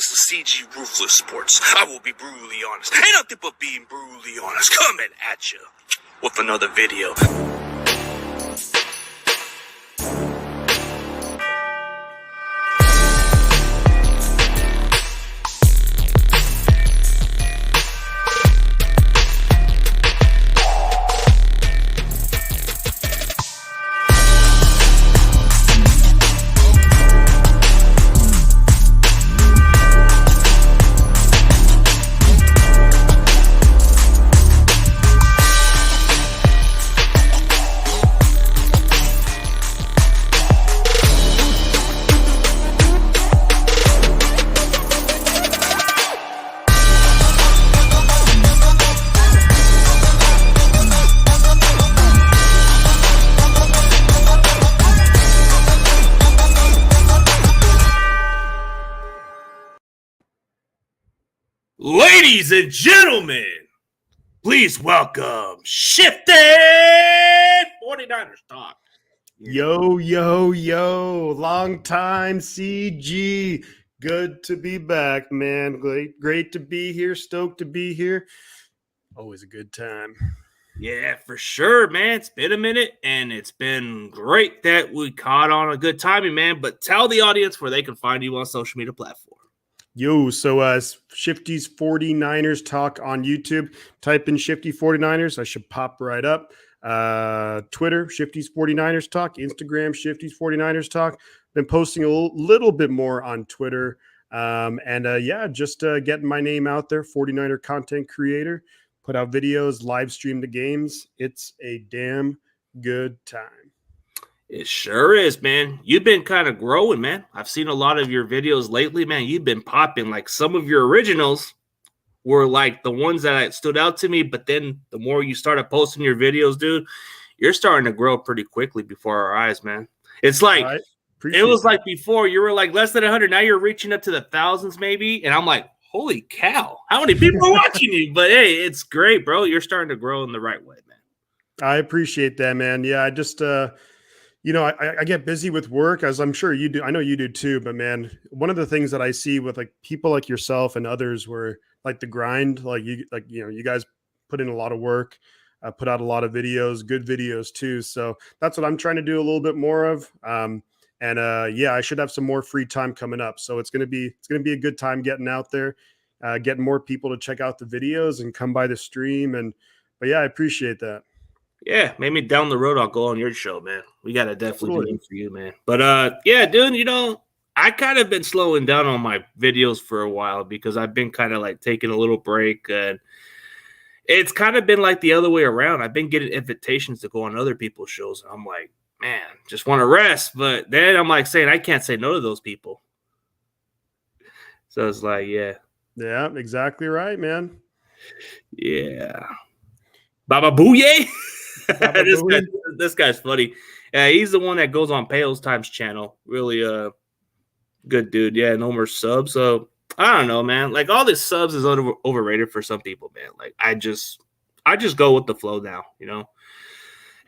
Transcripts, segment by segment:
This is CG Ruthless Sports. I will be brutally honest. Ain't nothing but being brutally honest. Coming at you with another video. Ladies and gentlemen, please welcome Shifty 49ers Talk. Yo, long time CG. Good to be back, man. Great to be here. Stoked to be here. Always a good time. Yeah, for sure, man. It's been a minute, and it's been great that we caught on a good timing, man. But tell the audience where they can find you on social media platforms. Yo, so Shifty's 49ers Talk on YouTube. Type in Shifty 49ers. I should pop right up. Twitter, Shifty's 49ers Talk. Instagram, Shifty's 49ers Talk. Been posting a little bit more on Twitter. Just getting my name out there. 49er content creator. Put out videos, live stream the games. It's a damn good time. It sure is, man. You've been kind of growing, man. I've seen a lot of your videos lately, man. You've been popping. Like some of your originals were like the ones that stood out to me. But then the more you started posting your videos, dude, you're starting to grow pretty quickly before our eyes, man. It's like it was like before you were like less than 100. Now you're reaching up to the thousands, maybe. And I'm like, holy cow, how many people are watching you? But hey, it's great, bro. You're starting to grow in the right way, man. I appreciate that, man. Yeah, I just I get busy with work, as I'm sure you do. I know you do too, but man, one of the things that I see with like people like yourself and others where like the grind, you guys put in a lot of work, put out a lot of videos, good videos too. So that's what I'm trying to do a little bit more of. I should have some more free time coming up. So it's going to be a good time getting out there, getting more people to check out the videos and come by the stream. But yeah, I appreciate that. Yeah, maybe down the road I'll go on your show, man. We got to definitely do it for you, man. But yeah, dude, I kind of been slowing down on my videos for a while because I've been kind of like taking a little break, and it's kind of been like the other way around. I've been getting invitations to go on other people's shows, and I'm like, man, just want to rest. But then I'm like saying I can't say no to those people. So it's like, yeah. Yeah, exactly right, man. Yeah. Baba Booyah. This guy's funny. He's the one that goes on Pale's Times channel. Really good dude. Yeah, no more subs. So I don't know, man. Like all this subs is overrated for some people, man. Like I just go with the flow now,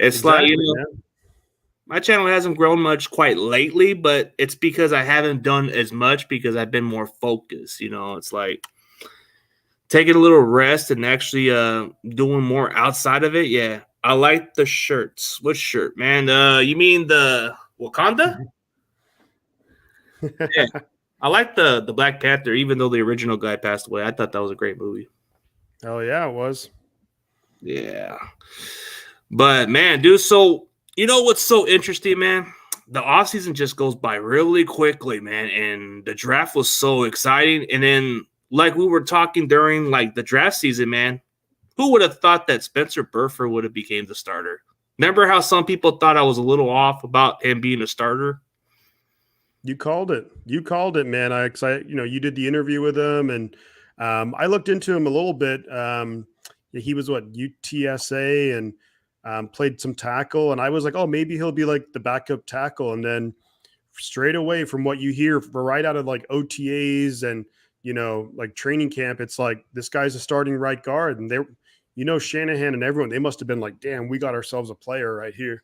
It's exactly, like, my channel hasn't grown much quite lately, but it's because I haven't done as much because I've been more focused, It's like taking a little rest and actually doing more outside of it. Yeah. I like the shirts. What shirt, man? You mean the Wakanda? Yeah. I like the Black Panther, even though the original guy passed away. I thought that was a great movie. Oh, yeah, it was. Yeah. But, man, dude, so you know what's so interesting, man? The offseason just goes by really quickly, man. And the draft was so exciting. And then, like we were talking during, like, the draft season, man, who would have thought that Spencer Burford would have became the starter? Remember how some people thought I was a little off about him being a starter? You called it. Man. You did the interview with him, and I looked into him a little bit. He was UTSA and played some tackle, and I was like, oh, maybe he'll be like the backup tackle. And then straight away from what you hear right out of like OTAs and like training camp, it's like this guy's a starting right guard, and Shanahan and everyone, they must have been like, damn, we got ourselves a player right here.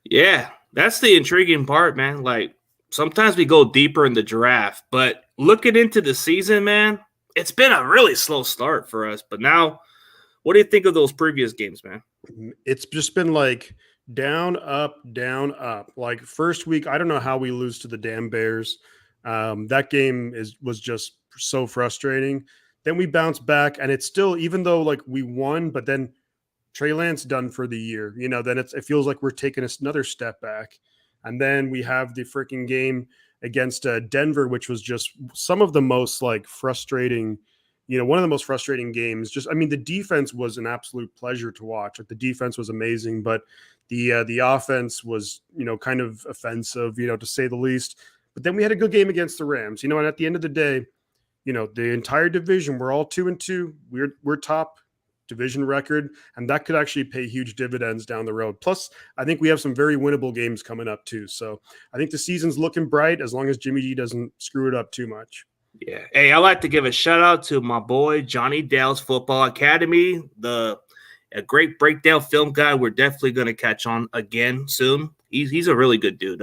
Yeah, that's the intriguing part, man. Like sometimes we go deeper in the draft, but looking into the season, man, it's been a really slow start for us. But now, what do you think of those previous games, man? It's just been like down, up, down, up. Like first week, I don't know how we lose to the damn Bears. That game was just so frustrating. Then we bounce back, and it's still, even though like we won, but then Trey Lance done for the year. Then it feels like we're taking another step back. And then we have the freaking game against Denver, which was just some of the most like frustrating, one of the most frustrating games. Just, I mean, the defense was an absolute pleasure to watch. Like the defense was amazing, but the offense was, kind of offensive, to say the least. But then we had a good game against the Rams, and at the end of the day, the entire division, we're all 2-2. We're top division record, and that could actually pay huge dividends down the road. Plus, I think we have some very winnable games coming up too. So I think the season's looking bright as long as Jimmy G doesn't screw it up too much. Yeah. Hey, I'd like to give a shout out to my boy Johnny Dell's Football Academy, a great breakdown film guy. We're definitely going to catch on again soon. He's a really good dude.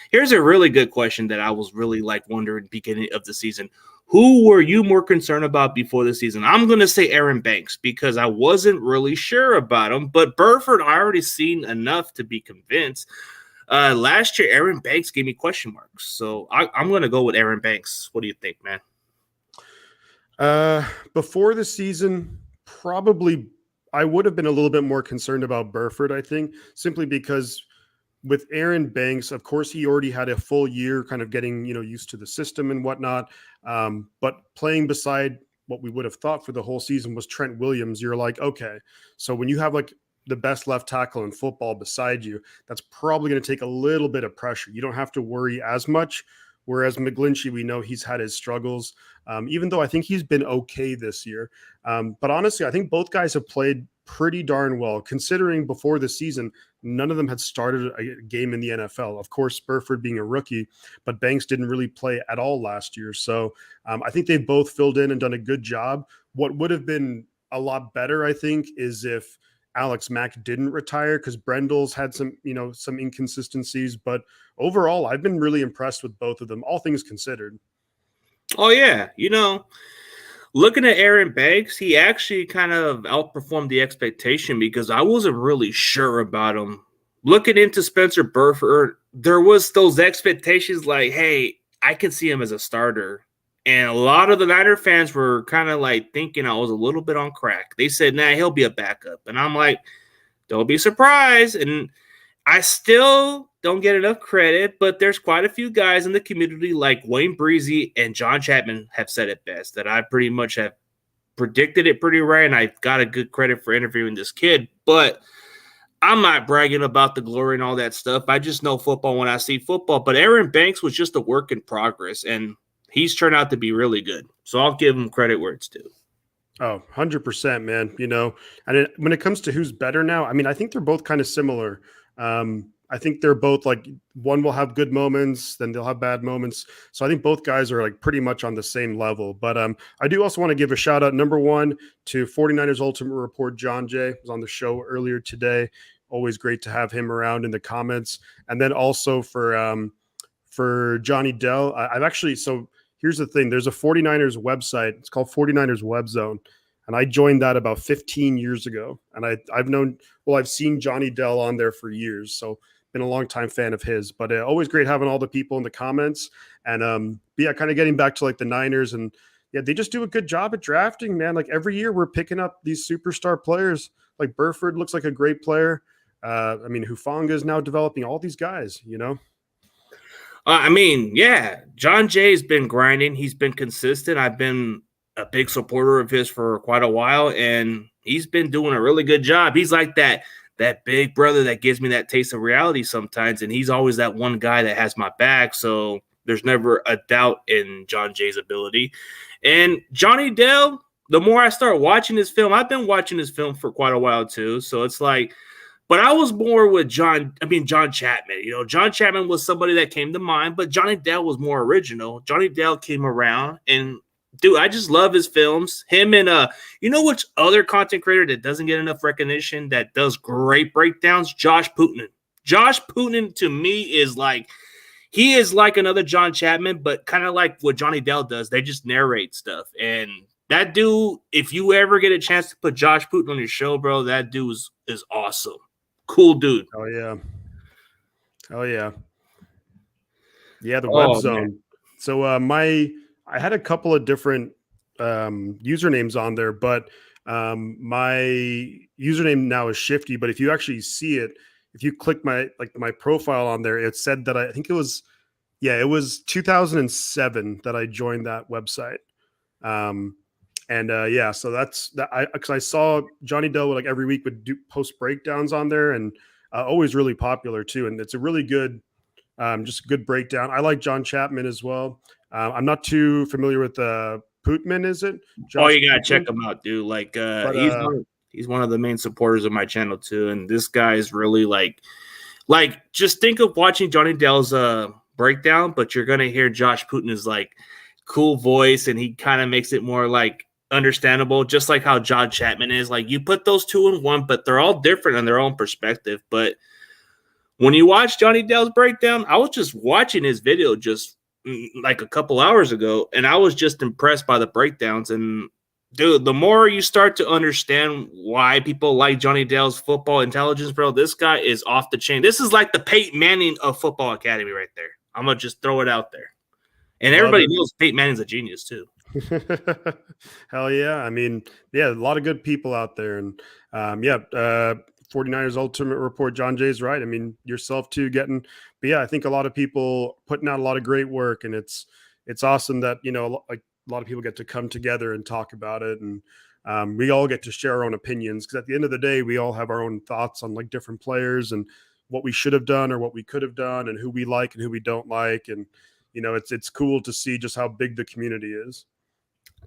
Here's a really good question that I was really like wondering beginning of the season. Who were you more concerned about before the season? I'm going to say Aaron Banks because I wasn't really sure about him, but Burford, I already seen enough to be convinced. Last year, Aaron Banks gave me question marks, so I'm going to go with Aaron Banks. What do you think, man? Before the season, probably I would have been a little bit more concerned about Burford, I think, simply because with Aaron Banks, of course, he already had a full year kind of getting, used to the system and whatnot. But playing beside what we would have thought for the whole season was Trent Williams. You're like, okay, so when you have like the best left tackle in football beside you, that's probably going to take a little bit of pressure. You don't have to worry as much. Whereas McGlinchey, we know he's had his struggles, even though I think he's been okay this year. But honestly, I think both guys have played pretty darn well, considering before the season, none of them had started a game in the NFL. Of course, Burford being a rookie, but Banks didn't really play at all last year. So I think they've both filled in and done a good job. What would have been a lot better, I think, is if Alex Mack didn't retire, because Brendel's had some inconsistencies. But overall, I've been really impressed with both of them, all things considered. Oh, yeah. Looking at Aaron Banks, he actually kind of outperformed the expectation because I wasn't really sure about him. Looking into Spencer Burford, there was those expectations like, hey, I can see him as a starter. And a lot of the Niner fans were kind of like thinking I was a little bit on crack. They said, nah, he'll be a backup. And I'm like, don't be surprised. And I still don't get enough credit, but there's quite a few guys in the community like Wayne Breezy and John Chapman have said it best, that I pretty much have predicted it pretty right, and I got a good credit for interviewing this kid. But I'm not bragging about the glory and all that stuff. I just know football when I see football. But Aaron Banks was just a work in progress, and he's turned out to be really good. So I'll give him credit where it's due. Oh, 100%, man. And when it comes to who's better now, I mean, I think they're both kind of similar. I think they're both like, one will have good moments, then they'll have bad moments. So I think both guys are like pretty much on the same level. But I do also want to give a shout out, number one, to 49ers Ultimate Report. John Jay was on the show earlier today. Always great to have him around in the comments. And then also for Johnny Dell, I've actually, so here's the thing. There's a 49ers website. It's called 49ers Web Zone. And I joined that about 15 years ago. And I've seen Johnny Dell on there for years. So been a longtime fan of his, but always great having all the people in the comments. And yeah, kind of getting back to like the Niners, and yeah, they just do a good job at drafting, man. Like every year we're picking up these superstar players. Like Burford looks like a great player. I mean, Hufanga is now developing all these guys, I mean, yeah, John Jay's been grinding. He's been consistent. I've been a big supporter of his for quite a while, and he's been doing a really good job. He's like that big brother that gives me that taste of reality sometimes, and he's always that one guy that has my back, so there's never a doubt in John Jay's ability. And Johnny Dell, the more I start watching his film, I've been watching his film for quite a while too, so it's like, but I was more with John Chapman. John Chapman was somebody that came to mind, but Johnny Dell was more original. Johnny Dell came around, and dude, I just love his films. Him and which other content creator that doesn't get enough recognition that does great breakdowns? Josh Putman. Josh Putman to me is like, he is like another John Chapman, but kind of like what Johnny Dell does. They just narrate stuff. And that dude, if you ever get a chance to put Josh Putin on your show, bro, that dude is awesome. Cool dude. Oh, yeah. Oh, yeah. Yeah, the web zone. Man. So I had a couple of different usernames on there, but my username now is Shifty. But if you actually see it, if you click my profile on there, it said that I think it was 2007 that I joined that website. So that's that. Because I saw Johnny Dell like every week would do post breakdowns on there, and always really popular too. And it's a really good, just a good breakdown. I like John Chapman as well. I'm not too familiar with Putman, is it? Josh you gotta Putman? Check him out, dude. Like he's one of the main supporters of my channel too, and this guy is really like just think of watching Johnny Dell's breakdown, but you're gonna hear Josh Putin's like cool voice, and he kind of makes it more like understandable, just like how John Chapman is. Like you put those two in one, but they're all different in their own perspective. But when you watch Johnny Dell's breakdown, I was just watching his video just like a couple hours ago, and I was just impressed by the breakdowns. And dude, the more you start to understand why people like Johnny Dell's football intelligence, bro, this guy is off the chain. This is like the Peyton Manning of Football Academy right there. I'm going to just throw it out there. And everybody knows Peyton Manning's a genius too. Hell yeah. I mean, yeah, a lot of good people out there. And 49ers Ultimate Report, John Jay's right. I mean, yourself too but yeah, I think a lot of people putting out a lot of great work, and it's awesome that, like a lot of people get to come together and talk about it. And we all get to share our own opinions, because at the end of the day, we all have our own thoughts on like different players and what we should have done or what we could have done, and who we like and who we don't like. And, it's cool to see just how big the community is.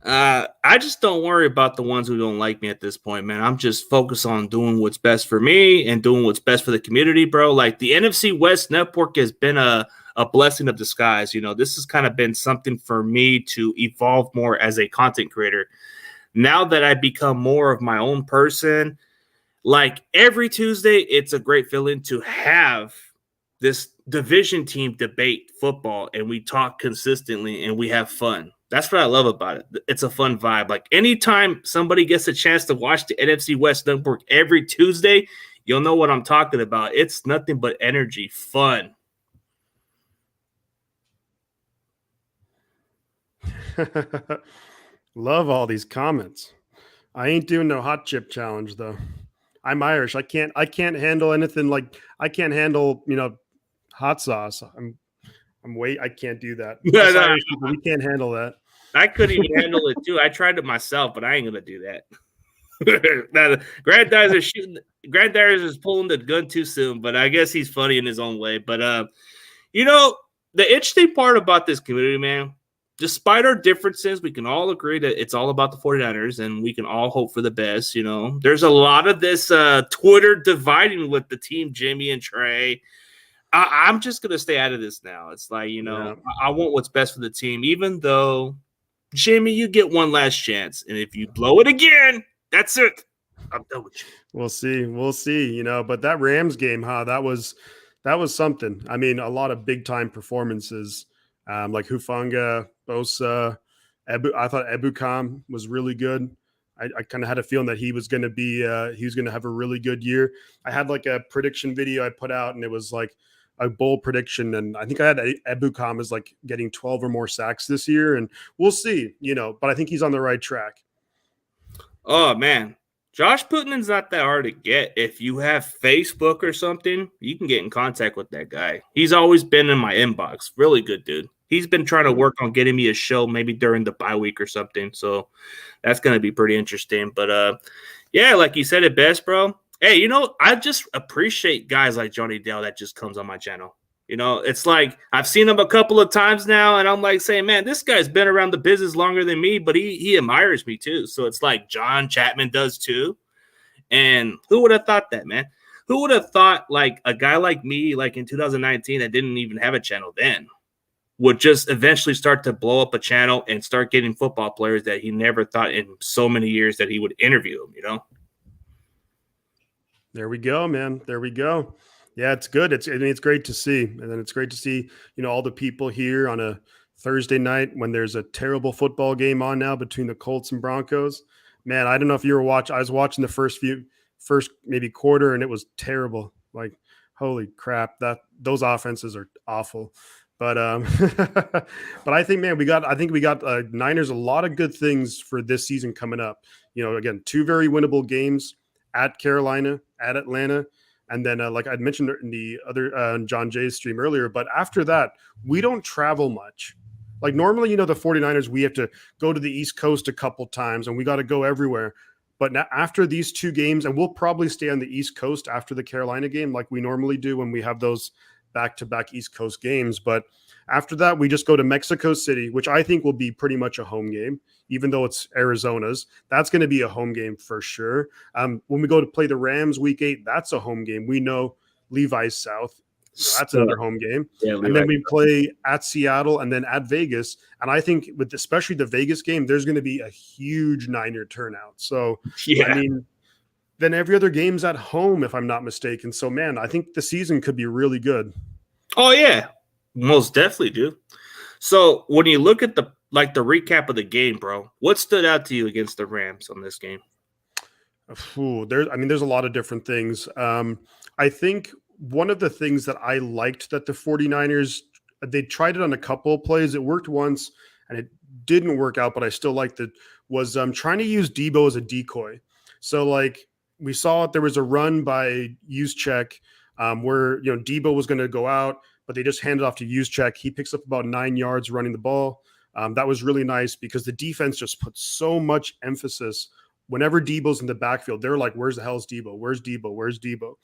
I just don't worry about the ones who don't like me at this point, man. I'm just focused on doing what's best for me and doing what's best for the community, bro. Like the NFC West Network has been a blessing of disguise. This has kind of been something for me to evolve more as a content creator. Now that I become more of my own person, like every Tuesday, it's a great feeling to have this division team debate football, and we talk consistently and we have fun. That's what I love about it. It's a fun vibe. Like anytime somebody gets a chance to watch the NFC West Network every Tuesday, you'll know what I'm talking about. It's nothing but energy, fun. Love all these comments. I ain't doing no hot chip challenge though. I'm Irish. I can't handle anything like I can't handle, hot sauce. I can't do that. Irish people, we can't handle that. I couldn't even handle it too. I tried it myself, but I ain't gonna do that. Granddad's is pulling the gun too soon, but I guess he's funny in his own way. But the interesting part about this community, man, despite our differences, we can all agree that it's all about the 49ers, and we can all hope for the best. There's a lot of this Twitter dividing with the team, Jimmy and Trey. I'm just going to stay out of this now. It's like, I want what's best for the team, even though, Jimmy, you get one last chance. And if you blow it again, that's it. I'm done with you. We'll see, but that Rams game, that was something. I mean, a lot of big time performances, like Hufanga, Bosa, I thought Ebukam was really good. I kind of had a feeling that he was going to have a really good year. I had like a prediction video I put out, and it was like a bold prediction. And I think I had Ebukam as like getting 12 or more sacks this year, and we'll see, but I think he's on the right track. Oh man. Josh Putman's not that hard to get. If you have Facebook or something, you can get in contact with that guy. He's always been in my inbox. Really good dude. He's been trying to work on getting me a show maybe during the bye week or something. So that's going to be pretty interesting. But, yeah, like you said it best, bro. Hey, I just appreciate guys like Johnny Dell that just comes on my channel. It's like I've seen him a couple of times now, and I'm like saying, man, this guy's been around the business longer than me, but he admires me too. So it's like John Chapman does too. And who would have thought that, man? Who would have thought like a guy like me, like in 2019, that didn't even have a channel then, would just eventually start to blow up a channel and start getting football players that he never thought in so many years that he would interview them, There we go, man. There we go. Yeah, it's good. It's great to see. And then it's great to see, all the people here on a Thursday night when there's a terrible football game on now between the Colts and Broncos. Man, I don't know if you were watching. I was watching the first maybe quarter, and it was terrible. Like, holy crap, those offenses are awful. But but I think, man, I think we got Niners a lot of good things for this season coming up. Again, 2 very winnable games at Carolina, at Atlanta. And then, like I'd mentioned in the other John Jay's stream earlier, but after that, we don't travel much. Like normally, the 49ers, we have to go to the East Coast a couple times and we got to go everywhere. But now, after these 2 games, and we'll probably stay on the East Coast after the Carolina game, like we normally do when we have those back-to-back East Coast games. But after that, we just go to Mexico City, which I think will be pretty much a home game, even though it's Arizona's. That's going to be a home game for sure. When we go to play the Rams week 8, that's a home game. We know Levi's South. That's another home game. Yeah, and then we play at Seattle and then at Vegas. And I think with especially the Vegas game, there's going to be a huge Niner turnout. So, I mean, then every other game's at home, if I'm not mistaken. So, man, I think the season could be really good. Oh, yeah. Most definitely, dude. So when you look at the recap of the game, bro, what stood out to you against the Rams on this game? There's a lot of different things. I think one of the things that I liked that the 49ers, they tried it on a couple of plays. It worked once and it didn't work out, but I still liked it, was trying to use Debo as a decoy. So like we saw there was a run by Juszczyk where, Debo was going to go out, but they just handed off to Juszczyk. He picks up about 9 yards running the ball. That was really nice because the defense just put so much emphasis. Whenever Debo's in the backfield, they're like, where's the hell's Debo? Where's Debo? Where's Debo?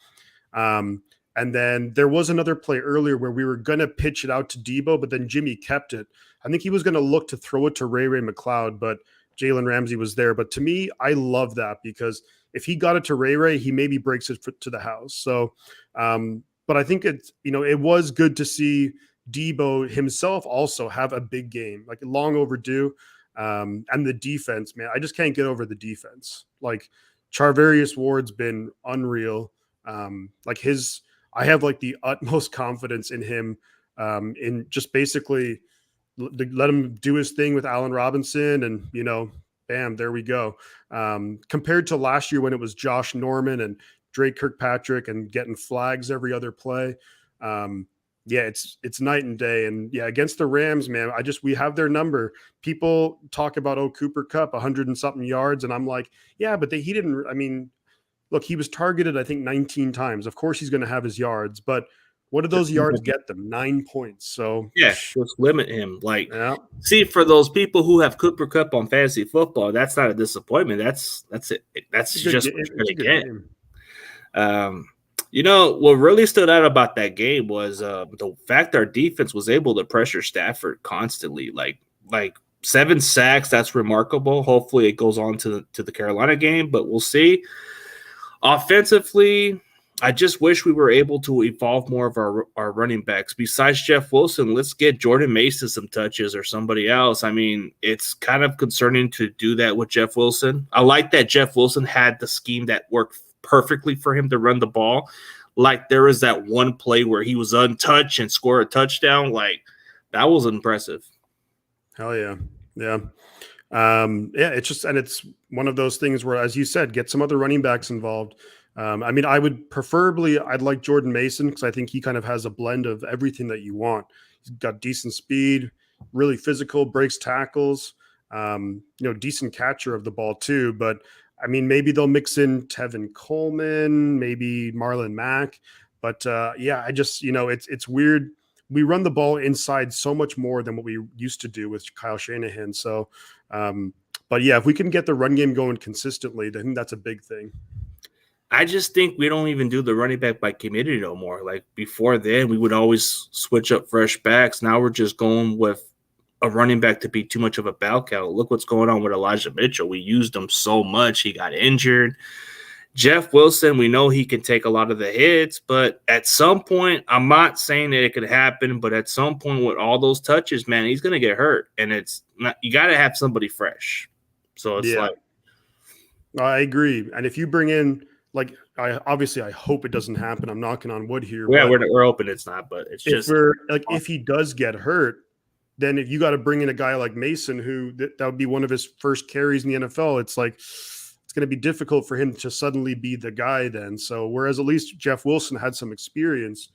And then there was another play earlier where we were going to pitch it out to Debo, but then Jimmy kept it. I think he was going to look to throw it to Ray McLeod, but Jalen Ramsey was there. But to me, I love that because if he got it to Ray, he maybe breaks it to the house. So, but I think it was good to see Debo himself also have a big game, like long overdue. And the defense, man, I just can't get over the defense. Like Charvarius Ward's been unreal. I have like the utmost confidence in him in just basically let him do his thing with Allen Robinson and, bam, there we go. Compared to last year when it was Josh Norman and Drake Kirkpatrick and getting flags every other play. It's night and day. And yeah, against the Rams, man, we have their number. People talk about, Cooper Kupp, 100 and something yards. And I'm like, yeah, but he didn't, look, he was targeted, I think 19 times. Of course he's going to have his yards, but what did those yards get them? 9 points. So yeah, just limit him. See, for those people who have Cooper Kupp on fantasy football, that's not a disappointment. That's it. That's just what you're going to get. What really stood out about that game was the fact our defense was able to pressure Stafford constantly. Like 7 sacks, that's remarkable. Hopefully it goes on to the Carolina game, but we'll see. Offensively, I just wish we were able to evolve more of our running backs. Besides Jeff Wilson, let's get Jordan Mason some touches or somebody else. I mean, it's kind of concerning to do that with Jeff Wilson. I like that Jeff Wilson had the scheme that worked perfectly for him to run the ball. Like there was that one play where he was untouched and scored a touchdown. Like that was impressive. Hell yeah. Yeah. It's one of those things where, as you said, get some other running backs involved. I'd like Jordan Mason because I think he kind of has a blend of everything that you want. He's got decent speed, really physical, breaks tackles, decent catcher of the ball too. But maybe they'll mix in Tevin Coleman, maybe Marlon Mack. But it's weird. We run the ball inside so much more than what we used to do with Kyle Shanahan. So, but yeah, if we can get the run game going consistently, I think that's a big thing. I just think we don't even do the running back by committee no more. Like before then, we would always switch up fresh backs. Now we're just going with a running back to be too much of a bell cow. Look what's going on with Elijah Mitchell. We used him so much. He got injured. Jeff Wilson, we know he can take a lot of the hits, but at some point, I'm not saying that it could happen, but at some point with all those touches, man, he's going to get hurt. And it's not, you got to have somebody fresh. So it's I agree. And if you bring in, like, I hope it doesnnuld happen. I'm knocking on wood here. Yeah, But we're hoping it's not, but it's just if he does get hurt, then if you got to bring in a guy like Mason, who that would be one of his first carries in the NFL, it's like it's going to be difficult for him to suddenly be the guy then. So whereas at least Jeff Wilson had some experience.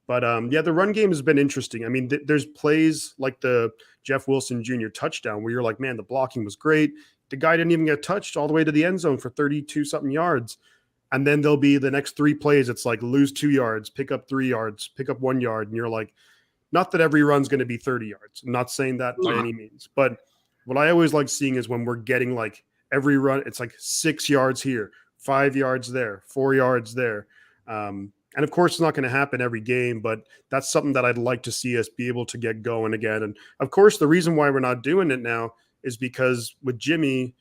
But yeah, the run game has been interesting. I mean, there's plays like the Jeff Wilson Jr. touchdown where you're like, man, the blocking was great. The guy didn't even get touched all the way to the end zone for 32 something yards. And then there'll be the next 3 plays. It's like lose 2 yards, pick up 3 yards, pick up 1 yard. And you're like, not that every run's going to be 30 yards. I'm not saying that by any means. But what I always like seeing is when we're getting like every run, it's like 6 yards here, 5 yards there, 4 yards there. And of course, it's not going to happen every game, but that's something that I'd like to see us be able to get going again. And of course, the reason why we're not doing it now is because with Jimmy,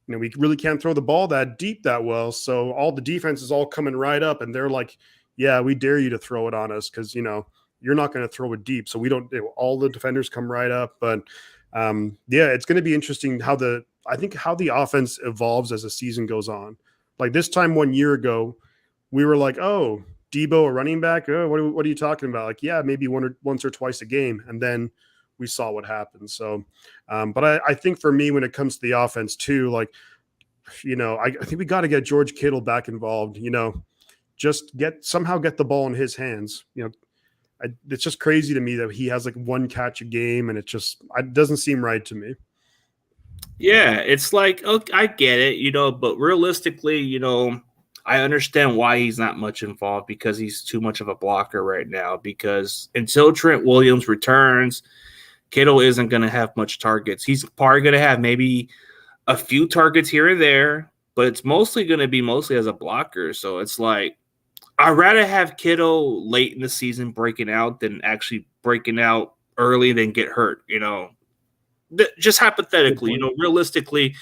we really can't throw the ball that deep that well. So all the defense is all coming right up and they're like, yeah, we dare you to throw it on us because, you're not going to throw it deep. So we don't, all the defenders come right up. But yeah, it's going to be interesting how the offense evolves as the season goes on. Like this time 1 year ago, we were like, oh, Debo, a running back? Oh, what are you talking about? Like, yeah, maybe once or twice a game. And then we saw what happened. So, but I think for me, when it comes to the offense too, like, I think we got to get George Kittle back involved, just somehow get the ball in his hands. It's just crazy to me that he has like 1 catch a game and it doesn't seem right to me. Yeah, it's like, okay, I get it, but realistically, I understand why he's not much involved because he's too much of a blocker right now. Because until Trent Williams returns, Kittle isn't going to have much targets. He's probably going to have maybe a few targets here and there, but it's mostly going to be as a blocker. So it's like, I'd rather have Kittle late in the season breaking out than actually breaking out early and then get hurt, Just hypothetically, realistically,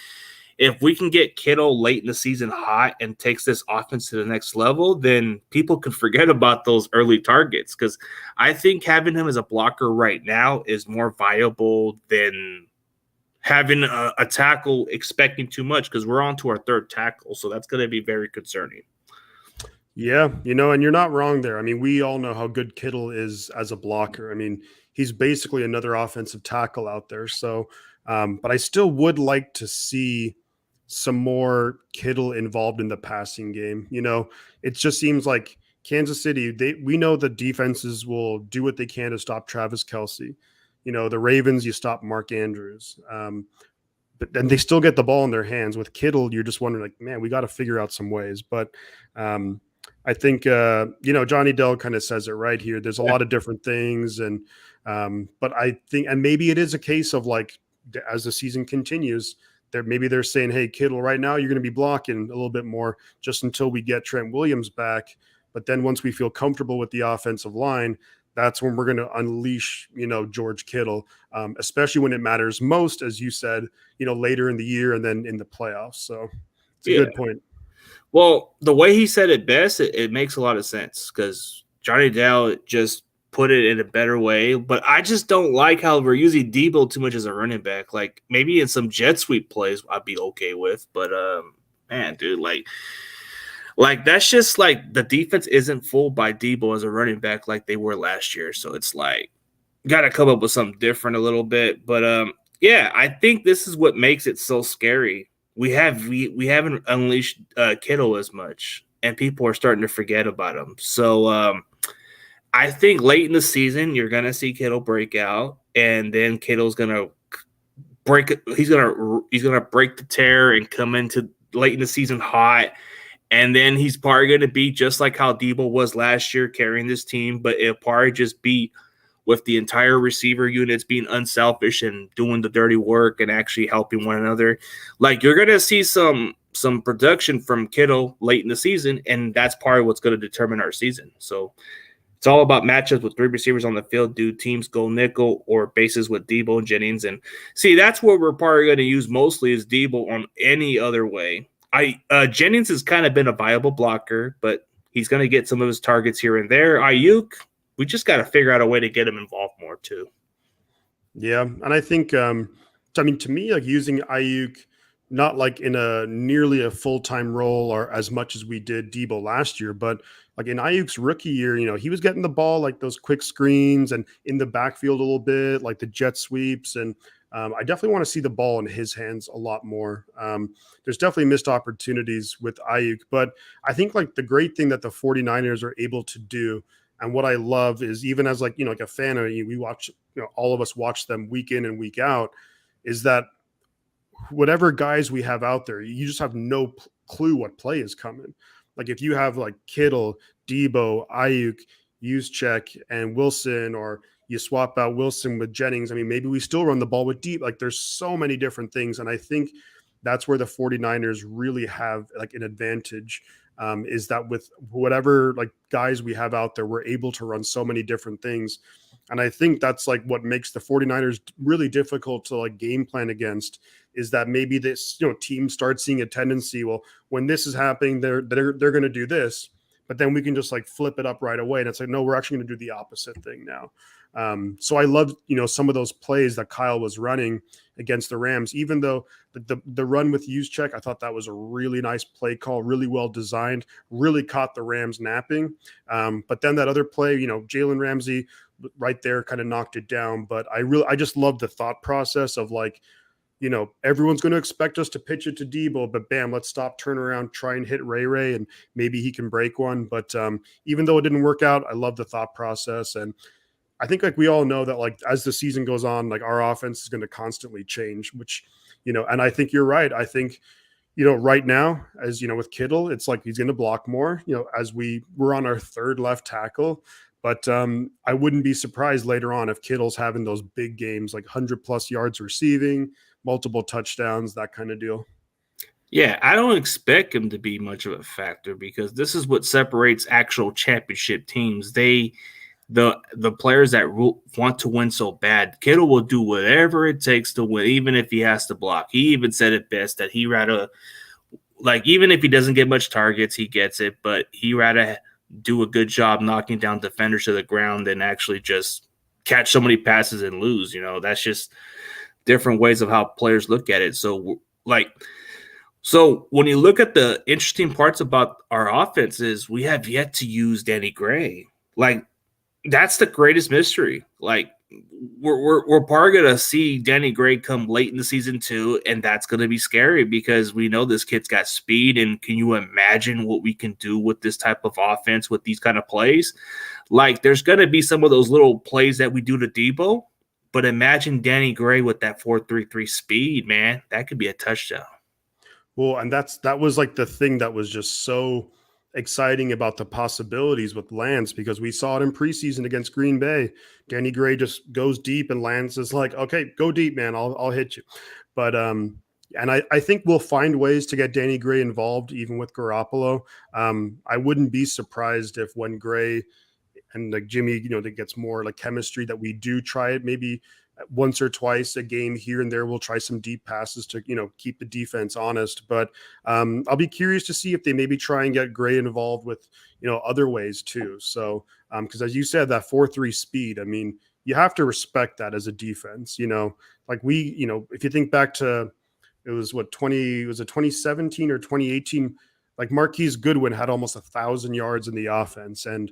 if we can get Kittle late in the season hot and takes this offense to the next level, then people can forget about those early targets. Because I think having him as a blocker right now is more viable than having a tackle expecting too much, because we're on to our 3rd tackle. So that's going to be very concerning. Yeah, and you're not wrong there. I mean, we all know how good Kittle is as a blocker. I mean, he's basically another offensive tackle out there. So, but I still would like to see some more Kittle involved in the passing game. It just seems like Kansas City, we know the defenses will do what they can to stop Travis Kelce. The Ravens, you stop Mark Andrews. But then they still get the ball in their hands. With Kittle, you're just wondering, like, man, we got to figure out some ways. But I think, Johnny Dell kind of says it right here. There's a lot of different things. And but I think, and maybe it is a case of like, as the season continues, maybe they're saying, hey, Kittle, right now you're going to be blocking a little bit more just until we get Trent Williams back. But then once we feel comfortable with the offensive line, that's when we're going to unleash, George Kittle, especially when it matters most, as you said, later in the year and then in the playoffs. So it's a good point. Well, the way he said it best, it makes a lot of sense because Johnny Dell just put it in a better way. But I just don't like how we're using Debo too much as a running back. Like maybe in some jet sweep plays I'd be okay with. But, man, dude, like that's just like the defense isn't fooled by Debo as a running back like they were last year. So it's like got to come up with something different a little bit. But, yeah, I think this is what makes it so scary. We haven't unleashed Kittle as much, and people are starting to forget about him. So I think late in the season you're gonna see Kittle break out, and then Kittle's gonna break it. He's gonna break the tear and come into late in the season hot, and then he's probably gonna be just like how Debo was last year, carrying this team. But it'll probably just be with the entire receiver units being unselfish and doing the dirty work and actually helping one another. Like you're going to see some production from Kittle late in the season, and that's part of what's going to determine our season. So it's all about matchups with 3 receivers on the field. Do teams go nickel or bases with Debo and Jennings? And see, that's what we're probably going to use mostly is Debo on any other way. Jennings has kind of been a viable blocker, but he's going to get some of his targets here and there. Ayuk, we just got to figure out a way to get him involved more too. Yeah. And I think, to me, like using Ayuk not like in a nearly a full-time role or as much as we did Debo last year, but like in Ayuk's rookie year, he was getting the ball like those quick screens and in the backfield a little bit, like the jet sweeps. And I definitely want to see the ball in his hands a lot more. There's definitely missed opportunities with Ayuk, but I think like the great thing that the 49ers are able to do, and what I love is, even as like, like a fan of we watch, all of us watch them week in and week out, is that whatever guys we have out there, you just have no clue what play is coming. Like if you have like Kittle, Debo, Ayuk, Juszczyk, and Wilson, or you swap out Wilson with Jennings, I mean, maybe we still run the ball with deep. Like there's so many different things. And I think that's where the 49ers really have like an advantage, is that with whatever like guys we have out there, we're able to run so many different things. And I think that's like what makes the 49ers really difficult to like game plan against, is that maybe this, team starts seeing a tendency, well, when this is happening, they're going to do this, but then we can just like flip it up right away. And it's like, no, we're actually going to do the opposite thing now. So I love, some of those plays that Kyle was running against the Rams, even though the run with Juszczyk, I thought that was a really nice play call, really well designed, really caught the Rams napping. But then that other play, Jalen Ramsey right there kind of knocked it down. But I just love the thought process of like, everyone's going to expect us to pitch it to Debo, but bam, let's stop, turn around, try and hit Ray, and maybe he can break one. But even though it didn't work out, I love the thought process. And I think like we all know that like as the season goes on, like our offense is going to constantly change, which, and I think you're right. I think, right now, as with Kittle, it's like he's going to block more, as we're on our third left tackle. But I wouldn't be surprised later on if Kittle's having those big games, like 100+ yards receiving, multiple touchdowns, that kind of deal. Yeah, I don't expect him to be much of a factor, because this is what separates actual championship teams. The players that want to win so bad, Kittle will do whatever it takes to win, even if he has to block. He even said it best that he rather, like, even if he doesn't get much targets, he gets it, but he rather do a good job knocking down defenders to the ground than actually just catch so many passes and lose. That's just different ways of how players look at it. So when you look at the interesting parts about our offense, is we have yet to use Danny Gray. Like, that's the greatest mystery. Like, we're probably gonna see Danny Gray come late in the season too, and that's gonna be scary, because we know this kid's got speed. And can you imagine what we can do with this type of offense with these kind of plays? Like, there's gonna be some of those little plays that we do to Debo, but imagine Danny Gray with that 4.33 speed, man. That could be a touchdown. Well, and that was like the thing that was just so exciting about the possibilities with Lance, because we saw it in preseason against Green Bay. Danny Gray just goes deep, and Lance is like, okay, go deep, man. I'll hit you. But and I think we'll find ways to get Danny Gray involved, even with Garoppolo. I wouldn't be surprised if when Gray and like Jimmy, that gets more like chemistry, that we do try it maybe once or twice a game here and there. We'll try some deep passes to, keep the defense honest. But I'll be curious to see if they maybe try and get Gray involved with, other ways too. So, because as you said, that 4.3 speed, I mean, you have to respect that as a defense, like if you think back to, it was 2017 or 2018, like Marquise Goodwin had almost 1,000 yards in the offense. And,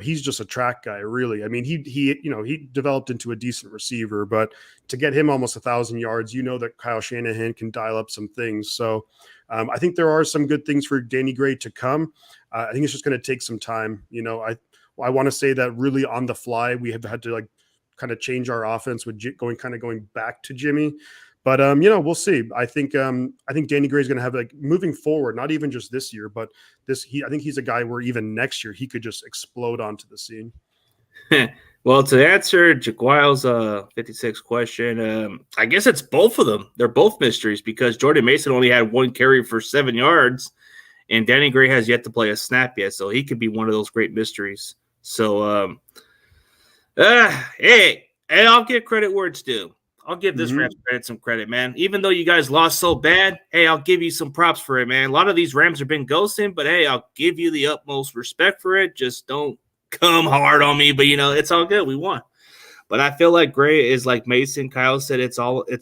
he's just a track guy, really. I mean, he developed into a decent receiver, but to get him almost 1,000 yards, that Kyle Shanahan can dial up some things. So I think there are some good things for Danny Gray to come. I think it's just going to take some time. I want to say that really on the fly, we have had to like kind of change our offense with going back to Jimmy. But we'll see. I think Danny Gray is going to have, like, moving forward, not even just this year, but I think he's a guy where even next year he could just explode onto the scene. Well, to answer Jaguar's 56 question, I guess it's both of them. They're both mysteries, because Jordan Mason only had one carry for 7 yards, and Danny Gray has yet to play a snap yet, so he could be one of those great mysteries. So, hey, and I'll give credit where it's due. I'll give this Rams credit some credit, man. Even though you guys lost so bad, hey, I'll give you some props for it, man. A lot of these Rams have been ghosting, but hey, I'll give you the utmost respect for it. Just don't come hard on me, but it's all good. We won. But I feel like Gray is like Mason. Kyle said it's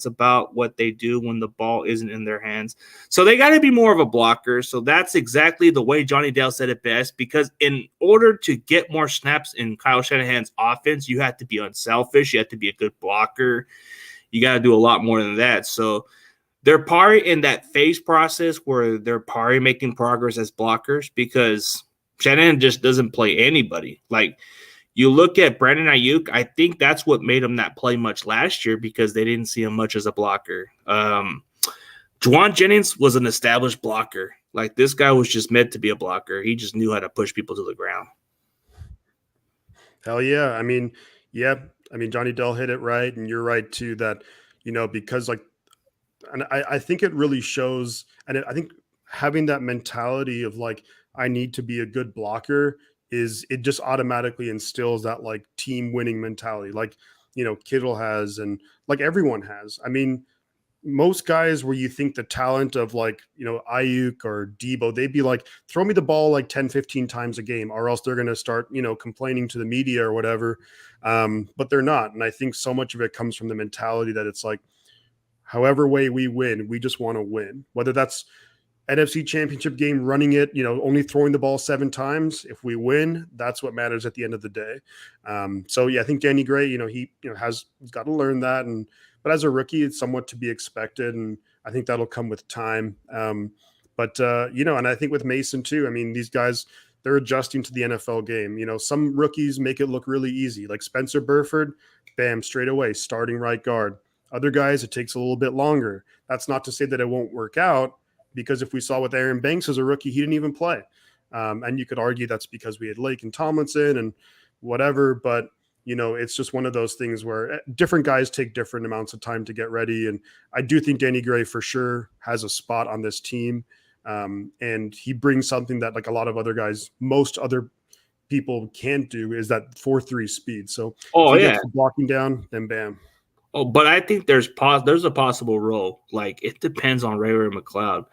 about what they do when the ball isn't in their hands. So they got to be more of a blocker. So that's exactly the way Johnny Dale said it best, because in order to get more snaps in Kyle Shanahan's offense, you have to be unselfish. You have to be a good blocker. You got to do a lot more than that. So they're probably in that phase process where they're probably making progress as blockers, because Shanahan just doesn't play anybody. Like, you look at Brandon Ayuk, I think that's what made him not play much last year, because they didn't see him much as a blocker. Juwan Jennings was an established blocker. Like, this guy was just meant to be a blocker. He just knew how to push people to the ground. Hell yeah. I mean, Johnny Dell hit it right. And you're right too, that, because like, and I think it really shows, and I think having that mentality of like, I need to be a good blocker, it just automatically instills that like team winning mentality, like, Kittle has, and like everyone has. I mean, most guys where you think the talent of like, Ayuk or Debo, they'd be like, throw me the ball like 10, 15 times a game, or else they're going to start, complaining to the media or whatever. But they're not. And I think so much of it comes from the mentality that it's like, however way we win, we just want to win, whether that's NFC Championship game, running it, only throwing the ball 7 times. If we win, that's what matters at the end of the day. So yeah, I think Danny Gray, he's got to learn that. But as a rookie, it's somewhat to be expected, and I think that'll come with time. And I think with Mason too, I mean, these guys, they're adjusting to the NFL game. Some rookies make it look really easy, like Spencer Burford, bam, straight away, starting right guard. Other guys, it takes a little bit longer. That's not to say that it won't work out, because if we saw with Aaron Banks as a rookie, he didn't even play. And you could argue that's because we had Lake and Tomlinson and whatever, but it's just one of those things where different guys take different amounts of time to get ready. And I do think Danny Gray for sure has a spot on this team. And he brings something that like a lot of other guys, most other people can't do, is that 4.3 speed. So if he gets the blocking down, then bam. Oh, but I think there's a possible role. Like, it depends on Ray McLeod.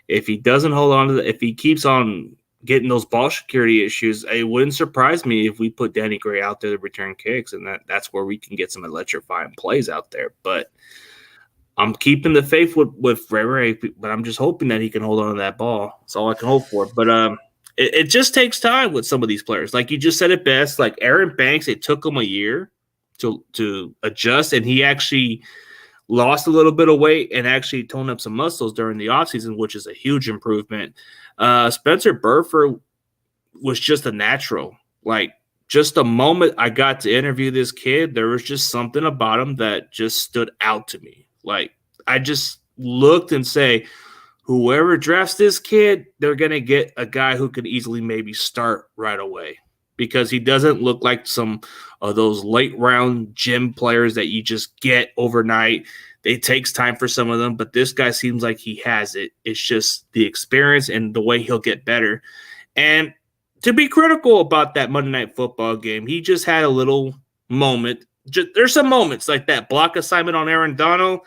If he doesn't hold on to if he keeps on getting those ball security issues, it wouldn't surprise me if we put Danny Gray out there to return kicks, and that's where we can get some electrifying plays out there. But I'm keeping the faith with Ray, but I'm just hoping that he can hold on to that ball. That's all I can hope for. But it just takes time with some of these players. Like you just said it best. Like Aaron Banks, it took him a year to adjust, and he actually lost a little bit of weight and actually toned up some muscles during the offseason, which is a huge improvement. Spencer Burford was just a natural. Like, just the moment I got to interview this kid, there was just something about him that just stood out to me. Like, I just looked and say, whoever drafts this kid, they're going to get a guy who could easily maybe start right away, because he doesn't look like some of those late round gym players that you just get overnight. It takes time for some of them, but this guy seems like he has it. It's just the experience and the way he'll get better. And to be critical about that Monday Night Football game, he just had a little moment. There's some moments like that block assignment on Aaron Donald.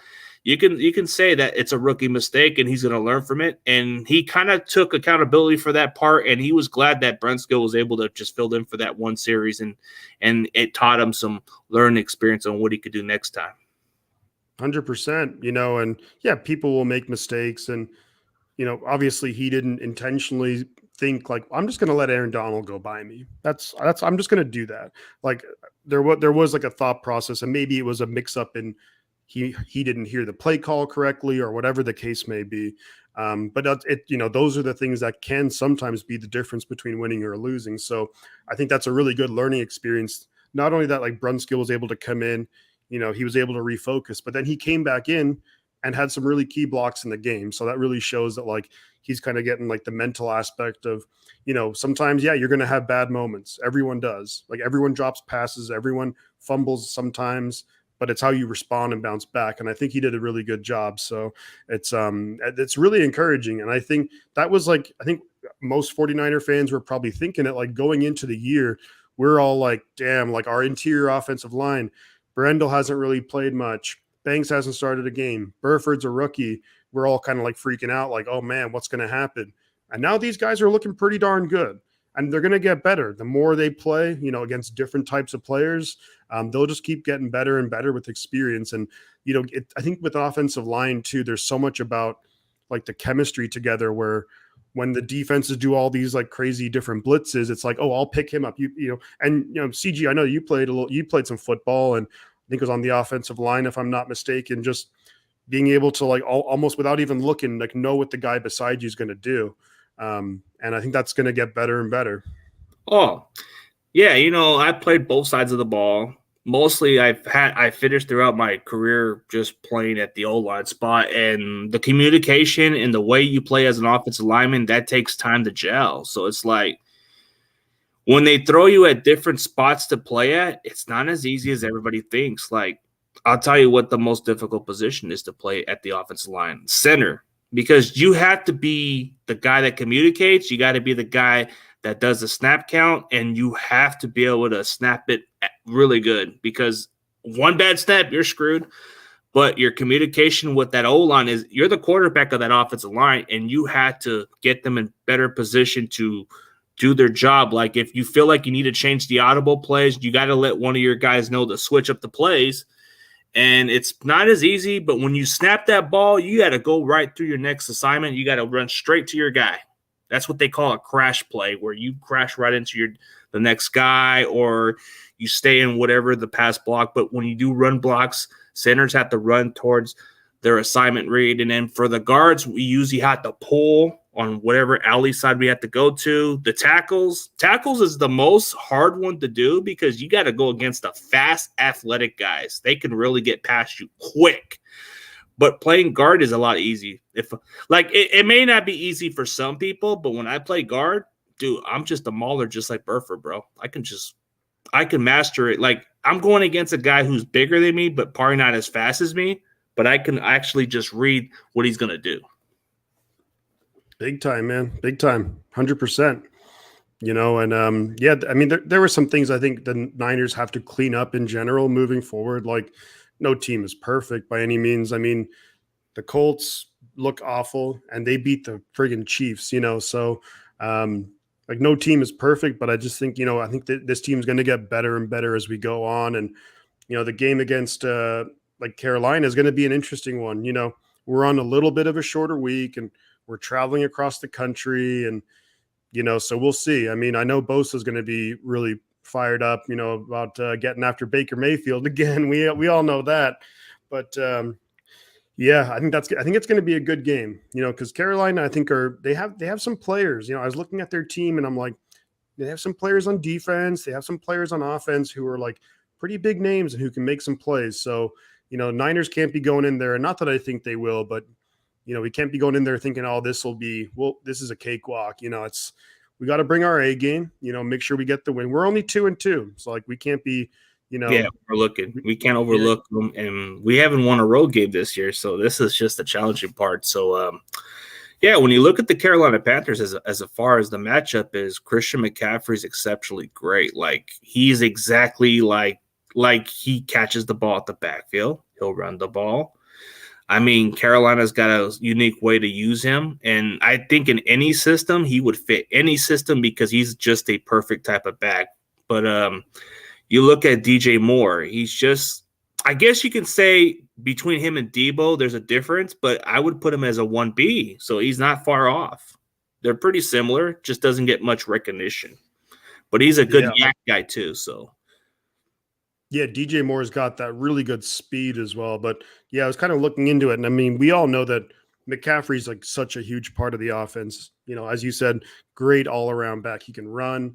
You can say that it's a rookie mistake and he's going to learn from it. And he kind of took accountability for that part, and he was glad that Brunskill was able to just fill in for that one series, and it taught him some learning experience on what he could do next time. 100%, and yeah, people will make mistakes, and obviously he didn't intentionally think like, I'm just going to let Aaron Donald go by me. That's I'm just going to do that. Like there was like a thought process, and maybe it was a mix up in he didn't hear the play call correctly or whatever the case may be. But those are the things that can sometimes be the difference between winning or losing. So I think that's a really good learning experience. Not only that, like Brunskill was able to come in, he was able to refocus, but then he came back in and had some really key blocks in the game. So that really shows that like he's kind of getting like the mental aspect of, sometimes, yeah, you're going to have bad moments. Everyone does. Like everyone drops passes, everyone fumbles sometimes, but it's how you respond and bounce back. And I think he did a really good job. So it's really encouraging. And I think that was like, I think most 49er fans were probably thinking it like going into the year, we're all like, damn, like our interior offensive line, Brendel hasn't really played much. Banks hasn't started a game. Burford's a rookie. We're all kind of like freaking out like, oh man, what's going to happen? And now these guys are looking pretty darn good. and they're going to get better. The more they play, you know, against different types of players, they'll just keep getting better and better with experience. And, you know, I think with offensive line too, there's so much about like the chemistry together where when the defenses do all these like crazy different blitzes, it's like, oh, I'll pick him up. You know, and you know, CG, I know you played some football, and I think it was on the offensive line, if I'm not mistaken, just being able to like almost without even looking, like know what the guy beside you is going to do. And I think that's going to get better and better. Oh, yeah. You know, I played both sides of the ball. Mostly I finished throughout my career just playing at the O-line spot, and the communication and the way you play as an offensive lineman, that takes time to gel. So it's like when they throw you at different spots to play at, it's not as easy as everybody thinks. Like, I'll tell you what the most difficult position is to play at the offensive line: center. Because you have to be the guy that communicates. You got to be the guy that does the snap count, and you have to be able to snap it really good, because one bad snap, you're screwed. But your communication with that O-line is, you're the quarterback of that offensive line, and you have to get them in better position to do their job. Like, if you feel like you need to change the audible plays, you got to let one of your guys know to switch up the plays. And it's not as easy, but when you snap that ball, you got to go right through your next assignment. You got to run straight to your guy. That's what they call a crash play, where you crash right into the next guy, or you stay in whatever the pass block. But when you do run blocks, centers have to run towards their assignment read. And then for the guards, we usually have to pull on whatever alley side we have to go to. The tackles is the most hard one to do, because you got to go against the fast, athletic guys. They can really get past you quick. But playing guard is a lot easy. If like it may not be easy for some people, but when I play guard, dude, I'm just a mauler, just like Burford, bro. I can master it. Like, I'm going against a guy who's bigger than me, but probably not as fast as me. But I can actually just read what he's gonna do. Big time, man. Big time. 100%. You know, and yeah, I mean, there were some things I think the Niners have to clean up in general moving forward. Like, no team is perfect by any means. I mean, the Colts look awful and they beat the friggin' Chiefs, you know, so like no team is perfect, but I just think, you know, I think that this team's going to get better and better as we go on. And, you know, the game against like Carolina is going to be an interesting one. You know, we're on a little bit of a shorter week and we're traveling across the country, and, you know, so we'll see. I mean, I know Bosa is going to be really fired up, you know, about getting after Baker Mayfield again. We all know that, but yeah, I think it's going to be a good game, you know, because Carolina, I think they have some players. You know, I was looking at their team and I'm like, they have some players on defense, they have some players on offense who are like pretty big names and who can make some plays. So, you know, Niners can't be going in there, and not that I think they will, but, you know, we can't be going in there thinking, oh, this is a cakewalk. You know, we got to bring our A game, you know, make sure we get the win. We're only 2-2. So like, we can't be, you know, we can't overlook them, and we haven't won a road game this year. So this is just the challenging part. So, yeah, when you look at the Carolina Panthers as far as the matchup is, Christian McCaffrey's exceptionally great. Like, he's exactly like he catches the ball at the backfield. He'll run the ball. I mean, Carolina's got a unique way to use him, and I think in any system, he would fit any system because he's just a perfect type of back. But you look at DJ Moore, he's just, I guess you can say between him and Debo, there's a difference, but I would put him as a 1B, so he's not far off. They're pretty similar, just doesn't get much recognition. But he's a good yak guy too, so. Yeah, DJ Moore's got that really good speed as well. But yeah, I was kind of looking into it. And I mean, we all know that McCaffrey's like such a huge part of the offense. You know, as you said, great all around back. He can run,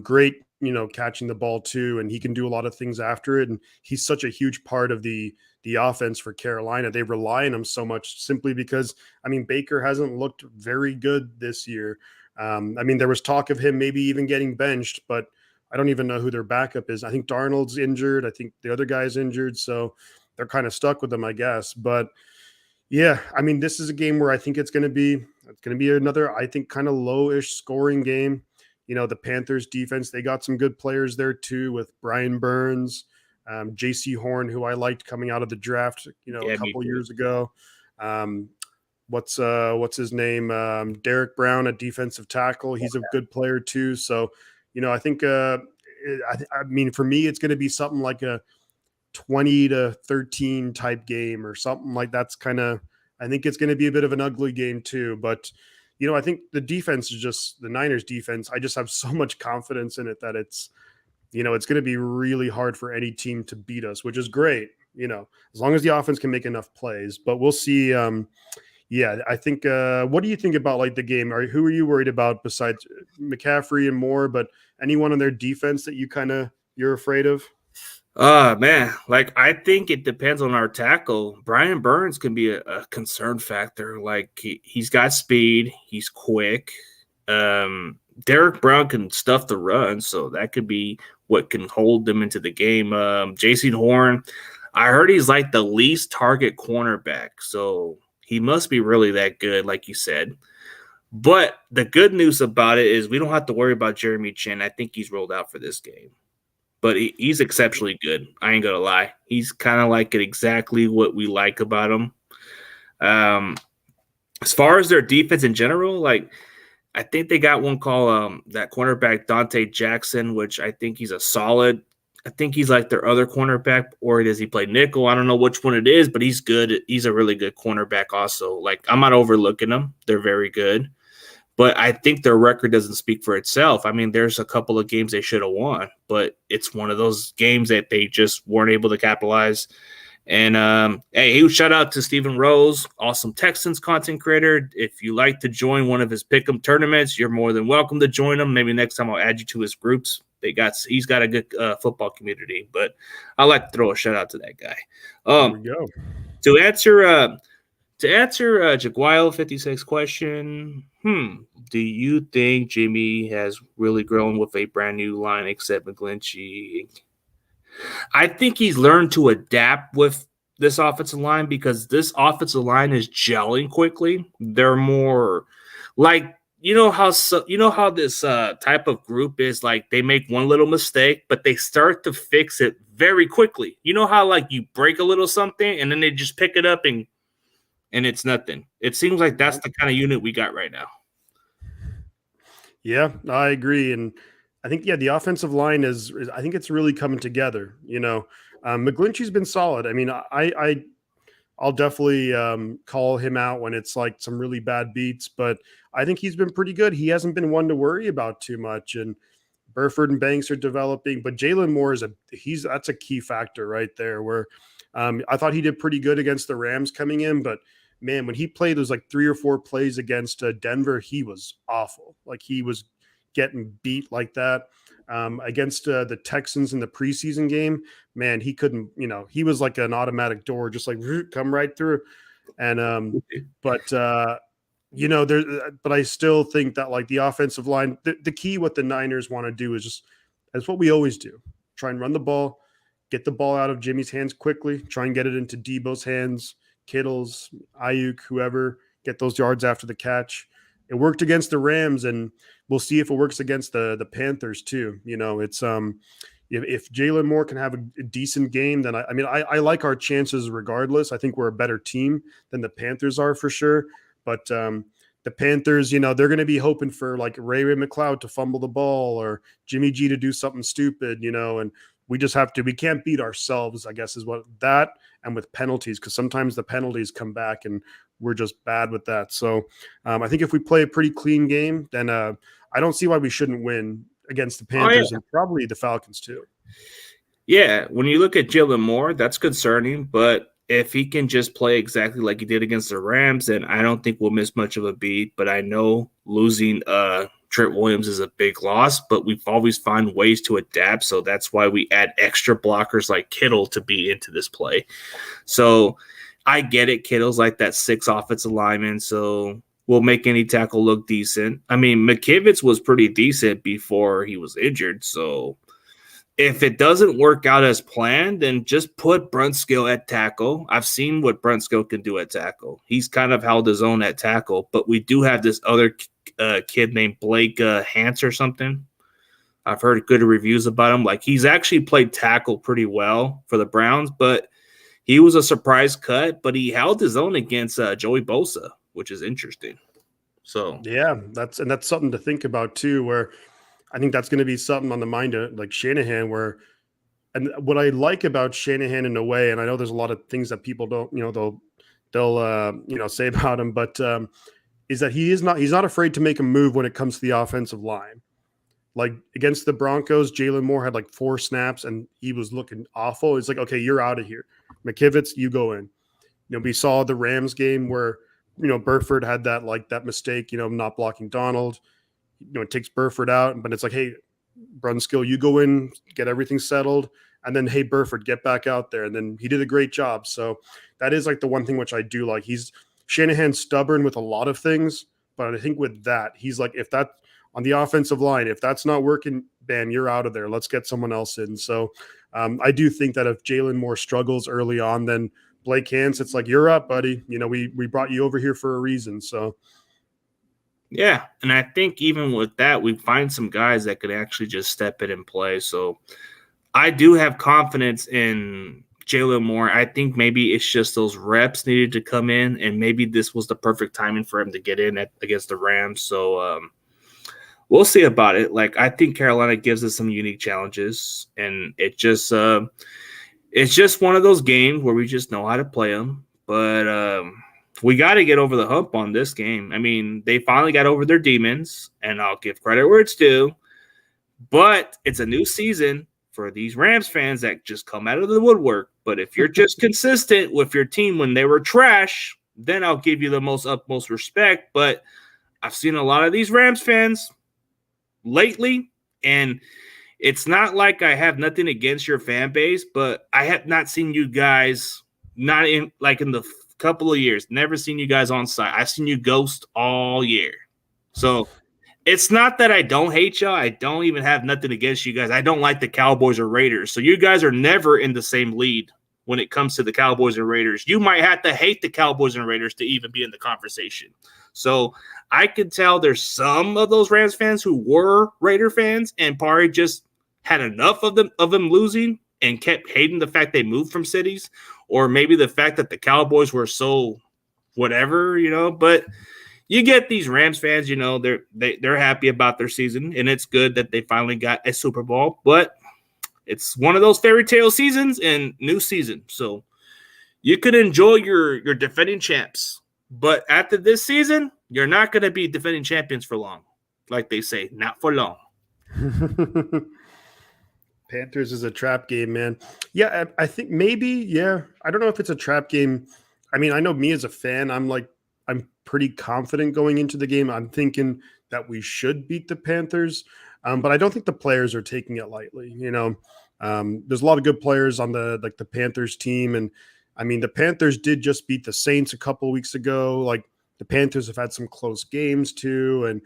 great, you know, catching the ball too. And he can do a lot of things after it. And he's such a huge part of the offense for Carolina. They rely on him so much simply because, I mean, Baker hasn't looked very good this year. I mean, there was talk of him maybe even getting benched, but I don't even know who their backup is. I think Darnold's injured. I think the other guy's injured. So they're kind of stuck with them, I guess. But yeah, I mean, this is a game where I think it's going to be another, I think, kind of low-ish scoring game. You know, the Panthers defense, they got some good players there too, with Brian Burns, JC Horn, who I liked coming out of the draft, you know, a couple years ago. what's his name? Derek Brown at defensive tackle. He's a good player too. So, I think, I mean, for me, it's going to be something like a 20-13 type game or something like that's kind of, I think it's going to be a bit of an ugly game too. But, I think the defense is just the Niners defense. I just have so much confidence in it that it's going to be really hard for any team to beat us, which is great, as long as the offense can make enough plays. But we'll see. Yeah, I think. What do you think about like the game? Who are you worried about besides McCaffrey and Moore? But anyone on their defense that you're afraid of? Man, like I think it depends on our tackle. Brian Burns can be a concern factor. Like he's got speed, he's quick. Derek Brown can stuff the run, so that could be what can hold them into the game. Jason Horn, I heard he's like the least target cornerback, so he must be really that good, like you said. But the good news about it is we don't have to worry about Jeremy Chin. I think he's rolled out for this game. But he's exceptionally good. I ain't gonna lie. He's kind of like exactly what we like about him. As far as their defense in general, like I think they got one called that cornerback Dante Jackson, which I think he's a solid. I think he's like their other cornerback, or does he play nickel? I don't know which one it is, but he's good. He's a really good cornerback also. Like I'm not overlooking them. They're very good. But I think their record doesn't speak for itself. I mean, there's a couple of games they should have won, but it's one of those games that they just weren't able to capitalize. And hey, huge shout out to Stephen Rose, awesome Texans content creator. If you like to join one of his pick'em tournaments, you're more than welcome to join him. Maybe next time I'll add you to his groups. He's got a good football community, but I like to throw a shout out to that guy. There we go. To answer Jaguile 56 question, do you think Jimmy has really grown with a brand new line except McGlinchey? I think he's learned to adapt with this offensive line because this offensive line is gelling quickly. They're more like how this type of group is like they make one little mistake, but they start to fix it very quickly. You know how like you break a little something and then they just pick it up and it's nothing. It seems like that's the kind of unit we got right now. Yeah, I agree. And I think, the offensive line is I think it's really coming together. McGlinchey's been solid. I mean, I'll definitely call him out when it's like some really bad beats, but I think he's been pretty good. He hasn't been one to worry about too much. And Burford and Banks are developing, but Jalen Moore that's a key factor right there where I thought he did pretty good against the Rams coming in, but man, when he played those like 3 or 4 plays against Denver, he was awful. Like he was getting beat like that. Against the Texans in the preseason game, man, he couldn't, he was like an automatic door, just like come right through. And but I still think that like the offensive line, the key what the Niners want to do is just that's what we always do. Try and run the ball, get the ball out of Jimmy's hands quickly, try and get it into Debo's hands, Kittle's, Ayuk, whoever, get those yards after the catch. It worked against the Rams, and we'll see if it works against the Panthers too. It's if Jalen Moore can have a decent game, then I like our chances regardless. I think we're a better team than the Panthers are for sure. But the Panthers, they're going to be hoping for like Ray McLeod to fumble the ball or Jimmy G to do something stupid, and we just we can't beat ourselves, I guess, is what that, and with penalties, because sometimes the penalties come back and we're just bad with that. So I think if we play a pretty clean game, then I don't see why we shouldn't win against the Panthers and probably the Falcons too. Yeah, when you look at Jalen Moore, that's concerning, but if he can just play exactly like he did against the Rams, then I don't think we'll miss much of a beat. But I know losing Trent Williams is a big loss, but we've always found ways to adapt. So that's why we add extra blockers like Kittle to be into this play. So I get it. Kittle's like that 6 offensive lineman, so we'll make any tackle look decent. I mean, McKivitz was pretty decent before he was injured. So if it doesn't work out as planned, then just put Brunskill at tackle. I've seen what Brunskill can do at tackle. He's kind of held his own at tackle, but we do have this other kid named Blake Hance or something. I've heard good reviews about him. Like he's actually played tackle pretty well for the Browns, but he was a surprise cut, but he held his own against Joey Bosa. which is interesting. So yeah, that's something to think about too, where I think that's going to be something on the mind of like Shanahan, where, and what I like about Shanahan in a way, and I know there's a lot of things that people don't, they'll say about him, but is that he's not afraid to make a move when it comes to the offensive line. Like against the Broncos, Jalen Moore had like 4 snaps and he was looking awful. It's like, okay, you're out of here. McKivitz, you go in. We saw the Rams game where, Burford had that mistake, not blocking Donald. It takes Burford out, but it's like, hey, Brunskill, you go in, get everything settled, and then, hey, Burford, get back out there. And then he did a great job. So that is like the one thing which I do like. Shanahan's stubborn with a lot of things, but I think with that, he's like, if that on the offensive line, if that's not working, bam, you're out of there. Let's get someone else in. So I do think that if Jalen Moore struggles early on, then Blake Hance, it's like, you're up, buddy. We brought you over here for a reason. So yeah, and I think even with that, we find some guys that could actually just step in and play. So I do have confidence in Jalen Moore. I think maybe it's just those reps needed to come in, and maybe this was the perfect timing for him to get in against the Rams. So we'll see about it. Like, I think Carolina gives us some unique challenges, and it's just one of those games where we just know how to play them. But we got to get over the hump on this game. I mean, they finally got over their demons, and I'll give credit where it's due. But it's a new season for these Rams fans that just come out of the woodwork. But if you're just consistent with your team when they were trash, then I'll give you the utmost respect. But I've seen a lot of these Rams fans lately, and it's not like I have nothing against your fan base, but I have not seen you guys in the couple of years, never seen you guys on site. I've seen you ghost all year. So it's not that I don't hate y'all. I don't even have nothing against you guys. I don't like the Cowboys or Raiders. So you guys are never in the same lead when it comes to the Cowboys and Raiders. You might have to hate the Cowboys and Raiders to even be in the conversation. So I could tell there's some of those Rams fans who were Raider fans and probably just had enough of them losing and kept hating the fact they moved from cities, or maybe the fact that the Cowboys were so whatever, but you get these Rams fans, they're happy about their season, and it's good that they finally got a Super Bowl, but it's one of those fairy tale seasons and new season. So you could enjoy your defending champs, but after this season, you're not going to be defending champions for long. Like they say, not for long. Panthers is a trap game, man. Yeah, I think maybe, yeah. I don't know if it's a trap game. I mean, I know me as a fan, I'm pretty confident going into the game. I'm thinking that we should beat the Panthers, but I don't think the players are taking it lightly. There's a lot of good players on the Panthers team, and I mean, the Panthers did just beat the Saints a couple of weeks ago. Like, the Panthers have had some close games too, and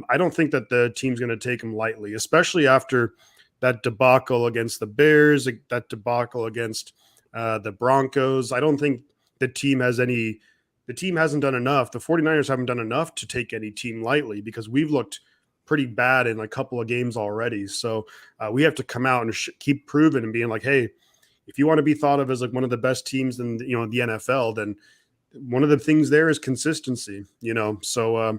I don't think that the team's going to take them lightly, especially after that debacle against the Bears, that debacle against the Broncos. I don't think the team hasn't done enough. The 49ers haven't done enough to take any team lightly, because we've looked pretty bad in a couple of games already. So we have to come out and keep proving and being like, hey, if you want to be thought of as like one of the best teams in the NFL, then one of the things there is consistency, So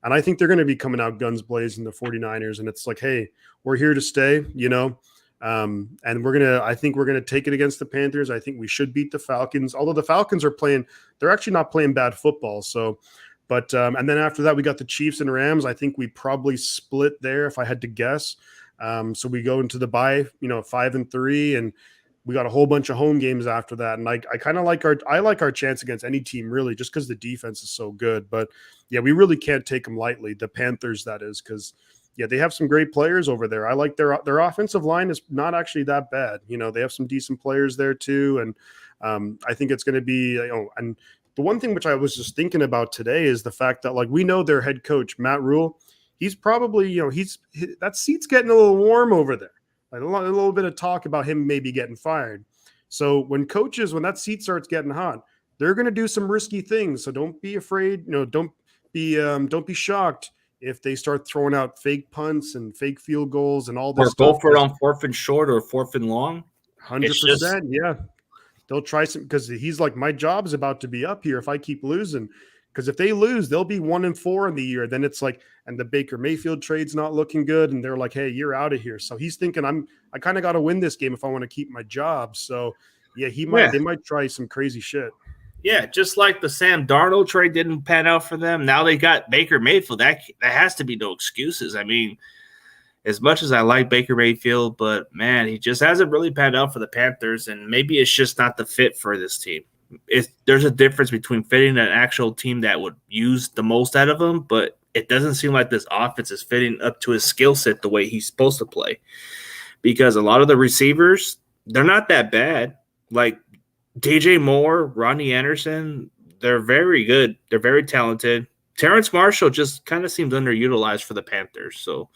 and I think they're going to be coming out guns blazing, the 49ers. And it's like, hey, we're here to stay, and I think we're going to take it against the Panthers. I think we should beat the Falcons, although the Falcons they're actually not playing bad football. So, but, and then after that, we got the Chiefs and Rams. I think we probably split there if I had to guess. So we go into the bye, 5-3, and we got a whole bunch of home games after that. And I kind of like our chance against any team, really, just because the defense is so good. But yeah, we really can't take them lightly. The Panthers, that is, because yeah, they have some great players over there. I like their offensive line is not actually that bad. They have some decent players there too. And I think it's going to be, and the one thing which I was just thinking about today is the fact that, like, we know their head coach, Matt Rule, he's probably, that seat's getting a little warm over there. Like a little bit of talk about him maybe getting fired. So when that seat starts getting hot, they're going to do some risky things. So don't be afraid. Don't be shocked if they start throwing out fake punts and fake field goals and all this stuff. Or go for it on 4th and short or 4th and long. 100%. Yeah. They'll try some, because he's like, my job is about to be up here if I keep losing. Because if they lose, they'll be 1-4 in the year. Then it's like, and the Baker Mayfield trade's not looking good, and they're like, hey, you're out of here. So he's thinking, I kind of got to win this game if I want to keep my job. So yeah, they might try some crazy shit. Yeah, just like the Sam Darnold trade didn't pan out for them. Now they got Baker Mayfield. That has to be no excuses. I mean, as much as I like Baker Mayfield, but man, he just hasn't really panned out for the Panthers, and maybe it's just not the fit for this team. There's a difference between fitting an actual team that would use the most out of him, but it doesn't seem like this offense is fitting up to his skill set the way he's supposed to play. Because a lot of the receivers, they're not that bad. Like DJ Moore, Rodney Anderson, they're very good. They're very talented. Terrence Marshall just kind of seems underutilized for the Panthers. So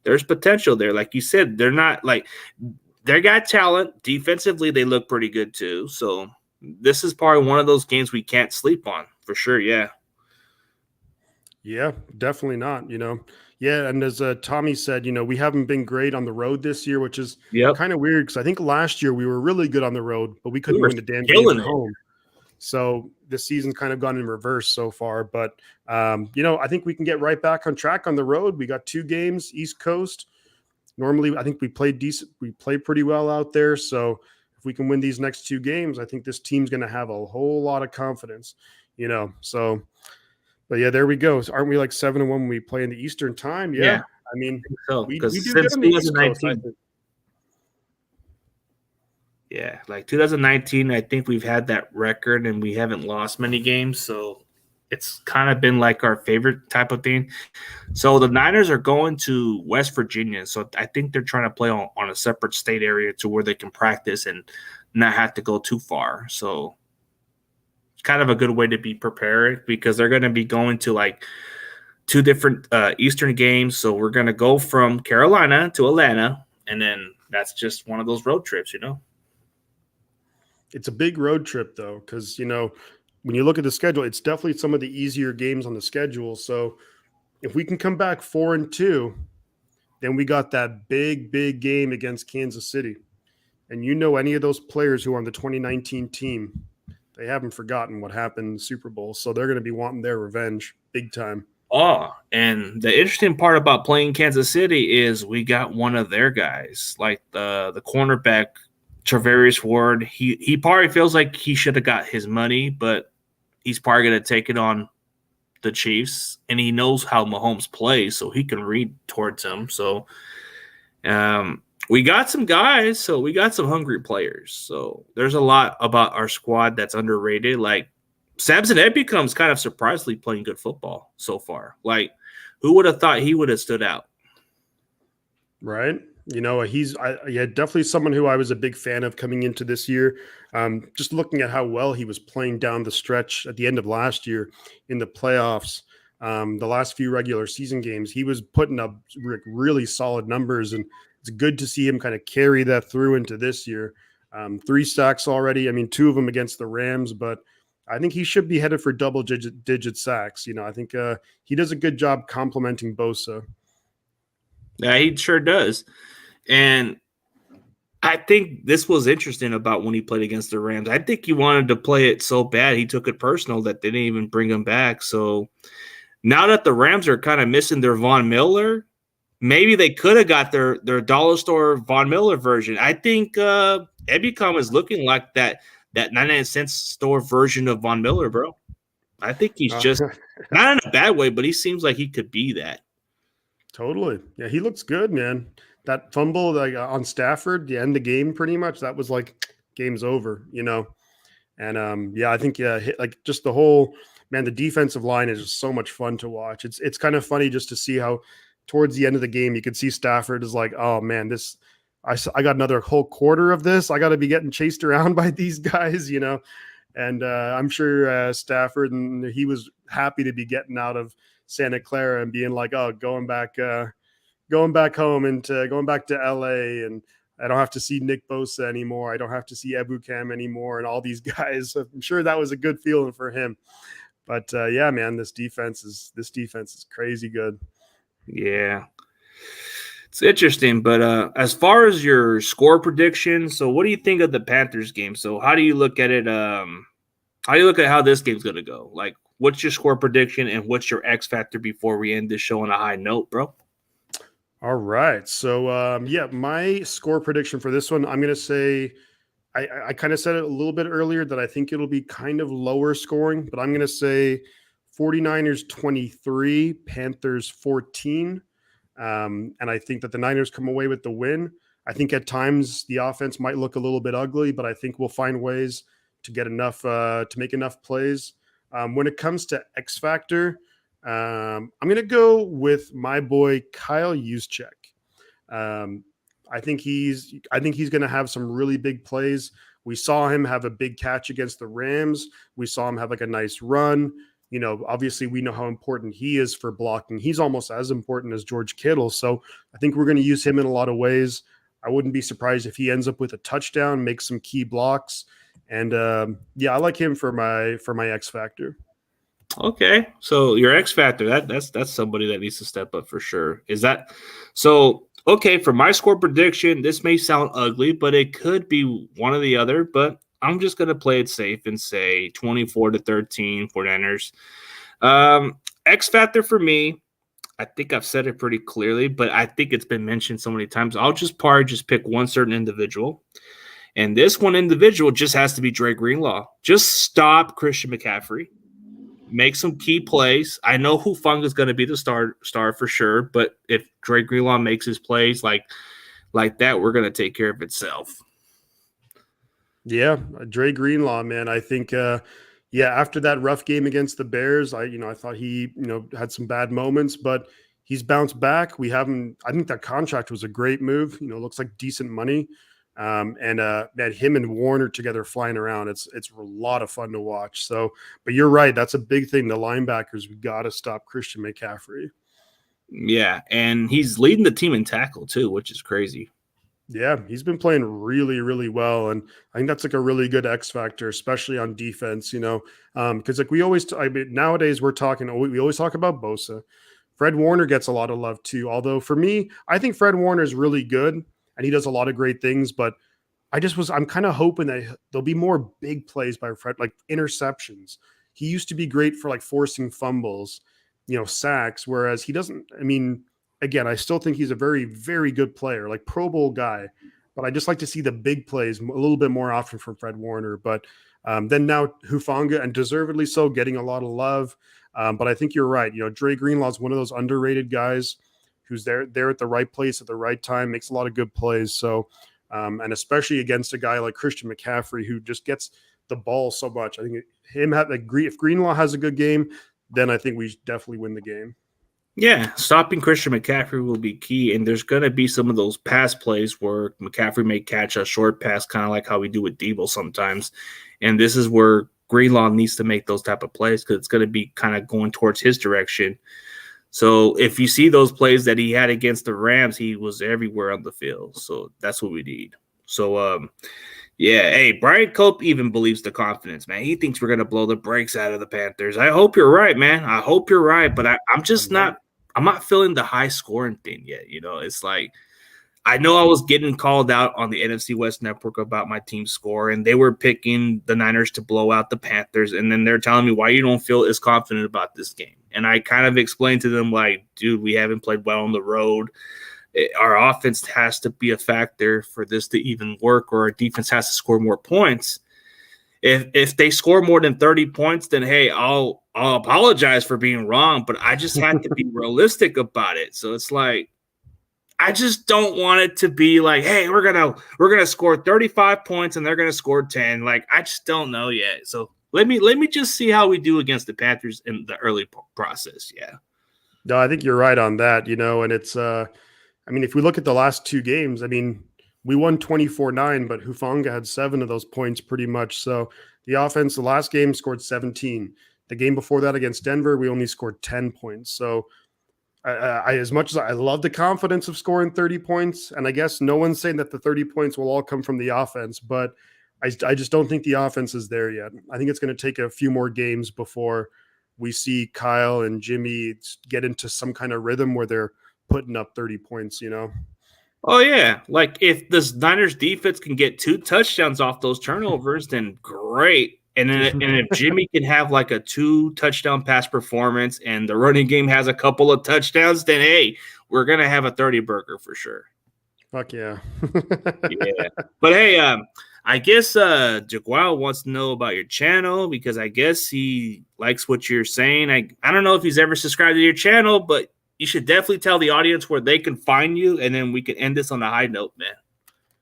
there's potential there. Like you said, they're not like they got talent. Defensively, they look pretty good too. So this is probably one of those games we can't sleep on for sure. Yeah. Yeah, definitely not. Yeah, and as Tommy said, we haven't been great on the road this year, which is kind of weird because I think last year we were really good on the road, but we couldn't win the damn game at home. So this season's kind of gone in reverse so far. But, I think we can get right back on track on the road. We got 2 games, East Coast. Normally, I think we played decent. We played pretty well out there. So if we can win these next 2 games, I think this team's going to have a whole lot of confidence, So, but yeah, there we go. So aren't we like 7-1 when we play in the Eastern time? Yeah. I mean, we do good on the East Coast, I think. Yeah, like 2019, I think we've had that record and we haven't lost many games. So it's kind of been like our favorite type of thing. So the Niners are going to West Virginia. So I think they're trying to play on a separate state area to where they can practice and not have to go too far. So it's kind of a good way to be prepared because they're going to be going to like 2 different Eastern games. So we're going to go from Carolina to Atlanta, and then that's just one of those road trips, It's a big road trip, though, because, when you look at the schedule, it's definitely some of the easier games on the schedule. So if we can come back 4-2, then we got that big, big game against Kansas City. And any of those players who are on the 2019 team, they haven't forgotten what happened in the Super Bowl. So they're going to be wanting their revenge big time. Oh, and the interesting part about playing Kansas City is we got one of their guys, like the cornerback, Travarius Ward. He probably feels like he should have got his money, but he's probably going to take it on the Chiefs, and he knows how Mahomes plays, so he can read towards him. So we got some guys, so we got some hungry players. So there's a lot about our squad that's underrated. Like Samson Ebukham's kind of surprisingly playing good football so far. Like who would have thought he would have stood out? Right. He's definitely someone who I was a big fan of coming into this year. Just looking at how well he was playing down the stretch at the end of last year in the playoffs, the last few regular season games, he was putting up really solid numbers, and it's good to see him kind of carry that through into this year. 3 sacks already. I mean, 2 of them against the Rams, but I think he should be headed for double-digit sacks. I think he does a good job complementing Bosa. Yeah, he sure does. And I think this was interesting about when he played against the Rams. I think he wanted to play it so bad he took it personal that they didn't even bring him back. So now that the Rams are kind of missing their Von Miller, maybe they could have got their dollar store Von Miller version. I think Ebukam is looking like that 99-cent store version of Von Miller, bro. I think he's just not in a bad way, but he seems like he could be that. Totally. Yeah, he looks good, man. That fumble on Stafford, the end of the game, pretty much, that was like game's over, And I think just the whole the defensive line is just so much fun to watch. It's kind of funny just to see how towards the end of the game you could see Stafford is like, oh man, I got another whole quarter of this. I got to be getting chased around by these guys, And I'm sure Stafford, and he was happy to be getting out of Santa Clara and being like, oh, going back home and going back to LA, and I don't have to see Nick Bosa anymore. I don't have to see Ebukam anymore, and all these guys. I'm sure that was a good feeling for him. But yeah, man, this defense is crazy good. Yeah, it's interesting. But as far as your score prediction, so what do you think of the Panthers game? So how do you look at it? How do you look at how this game's going to go? Like, what's your score prediction and what's your X factor before we end this show on a high note, bro? All right. So, my score prediction for this one, I'm going to say, I kind of said it a little bit earlier that I think it'll be kind of lower scoring, but I'm going to say 49ers 23, Panthers 14. And I think that the Niners come away with the win. I think at times the offense might look a little bit ugly, but I think we'll find ways to get enough to make enough plays. When it comes to X Factor, I'm going to go with my boy Kyle Juszczyk. I think he's going to have some really big plays. We saw him have a big catch against the Rams. We saw him have like a nice run. You know, obviously we know how important he is for blocking. He's almost as important as George Kittle. So I think we're going to use him in a lot of ways. I wouldn't be surprised if he ends up with a touchdown, makes some key blocks. And I like him for my X factor. Okay, so your X factor, that's somebody that needs to step up for sure. Is that so? Okay, for my score prediction, this may sound ugly, but it could be one or the other. But I'm just gonna play it safe and say 24-13 49ers. X factor for me, I think I've said it pretty clearly, but I think it's been mentioned so many times. I'll just pick one certain individual. And this one individual just has to be Dre Greenlaw. Just stop Christian McCaffrey. Make some key plays. I know Hufanga is going to be the star for sure, but if Dre Greenlaw makes his plays like that, we're going to take care of itself. Yeah, Dre Greenlaw, man. I think, after that rough game against the Bears, I thought he, had some bad moments, but he's bounced back. I think that contract was a great move. Looks like decent money. Man, him and Warner together flying around, it's a lot of fun to watch. So, but you're right, that's a big thing. The linebackers, we got to stop Christian McCaffrey. Yeah, and he's leading the team in tackle too, which is crazy. Yeah, he's been playing really, really well, and I think that's like a really good X factor, especially on defense. Because like we always, nowadays we always talk about Bosa. Fred Warner gets a lot of love too. Although for me, I think Fred Warner is really good. And he does a lot of great things, but I'm kind of hoping that there'll be more big plays by Fred, like interceptions. He used to be great for like forcing fumbles, sacks, whereas he doesn't. Again, I still think he's a very, very good player, like Pro Bowl guy, but I just like to see the big plays a little bit more often from Fred Warner. But then now Hufanga, and deservedly so, getting a lot of love. But I think you're right. Dre Greenlaw is one of those underrated guys who's there at the right place at the right time, makes a lot of good plays. So, and especially against a guy like Christian McCaffrey, who just gets the ball so much. I think if Greenlaw has a good game, then I think we definitely win the game. Yeah, stopping Christian McCaffrey will be key, and there's going to be some of those pass plays where McCaffrey may catch a short pass, kind of like how we do with Debo sometimes. And this is where Greenlaw needs to make those type of plays because it's going to be kind of going towards his direction. So if you see those plays that he had against the Rams, he was everywhere on the field. So that's what we need. So, hey, Brian Cope even believes the confidence, man. He thinks we're going to blow the brakes out of the Panthers. I hope you're right, man. I hope you're right. But I'm not feeling the high scoring thing yet. It's like, I know I was getting called out on the NFC West Network about my team score, and they were picking the Niners to blow out the Panthers. And then they're telling me why you don't feel as confident about this game. And I kind of explained to them, like, dude, we haven't played well on the road. Our offense has to be a factor for this to even work, or our defense has to score more points. If they score more than 30 points, then, hey, I'll apologize for being wrong, but I just have to be realistic about it. So it's like, I just don't want it to be like, hey, we're gonna score 35 points and they're gonna score 10. Like, I just don't know yet. So let me just see how we do against the Panthers in the early process. Yeah. No, I think you're right on that. And it's if we look at the last two games, we won 24-9, but Hufanga had 7 of those points pretty much. So the offense, the last game scored 17. The game before that against Denver, we only scored 10 points. So I as much as I love the confidence of scoring 30 points, and I guess no one's saying that the 30 points will all come from the offense, but I just don't think the offense is there yet. I think it's going to take a few more games before we see Kyle and Jimmy get into some kind of rhythm where they're putting up 30 points, Oh, yeah. Like, if the Niners defense can get 2 touchdowns off those turnovers, then great. And if Jimmy can have like a 2-touchdown pass performance and the running game has a couple of touchdowns, then hey, we're gonna have a 30 burger for sure. Fuck yeah. Yeah. But hey, I guess Jaguar wants to know about your channel because I guess he likes what you're saying. I don't know if he's ever subscribed to your channel, but you should definitely tell the audience where they can find you, and then we can end this on a high note, man.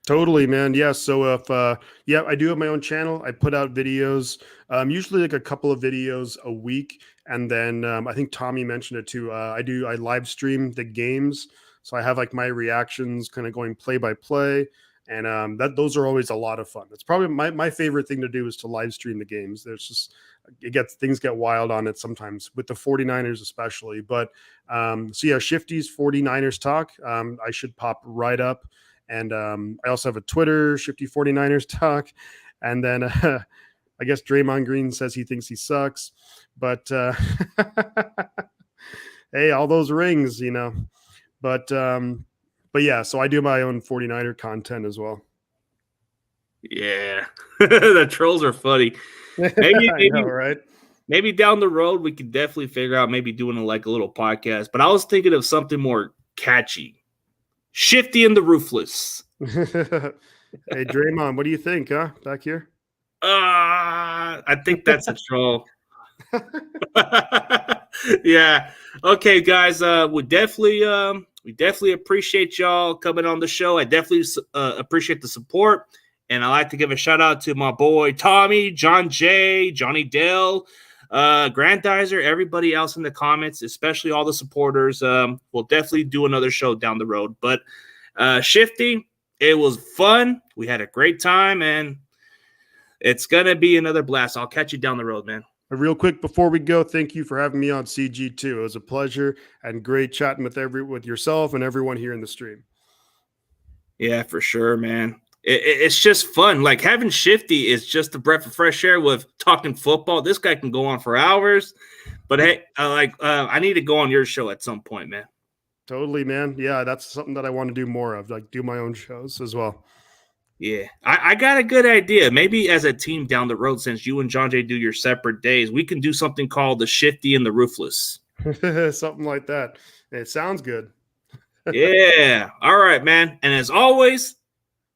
Totally, man. Yeah. So if I do have my own channel. I put out videos, usually like a couple of videos a week, and then I think Tommy mentioned it too. I live stream the games, so I have like my reactions, kind of going play by play, and those are always a lot of fun. It's probably my favorite thing to do is to live stream the games. There's just things get wild on it sometimes with the 49ers especially. But so yeah, Shifty's 49ers talk. I should pop right up. And I also have a Twitter, Shifty 49ers talk. And then I guess Draymond Green says he thinks he sucks. But hey, all those rings, you know. But yeah, so I do my own 49er content as well. Yeah. The trolls are funny. Maybe know, right? Maybe down the road we could definitely figure out maybe doing a little podcast. But I was thinking of something more catchy. Shifty and the Ruthless. Hey, Draymond, what do you think, huh? Back here? I think that's a troll. Yeah. Okay, guys. We definitely appreciate y'all coming on the show. I definitely appreciate the support. And I'd like to give a shout out to my boy Tommy, John J, Johnny Dale, Grandizer, everybody else in the comments, especially all the supporters. We'll definitely do another show down the road. But Shifty, it was fun. We had a great time, and it's gonna be another blast. I'll catch you down the road, man. Real quick before we go, thank you for having me on CG2. It was a pleasure and great chatting with yourself and everyone here in the stream. Yeah, for sure, man. It's just fun. Like having Shifty is just a breath of fresh air with talking football. This guy can go on for hours. But hey, I need to go on your show at some point, man. Totally, man. Yeah, that's something that I want to do more of, like do my own shows as well. Yeah, I got a good idea. Maybe as a team down the road, since you and John Jay do your separate days, we can do something called the Shifty and the Ruthless. Something like that. It sounds good. Yeah. All right, man. And as always,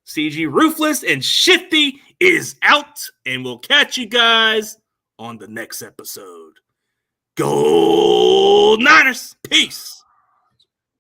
CG Ruthless and Shifty is out, and we'll catch you guys on the next episode. Go Niners! Peace!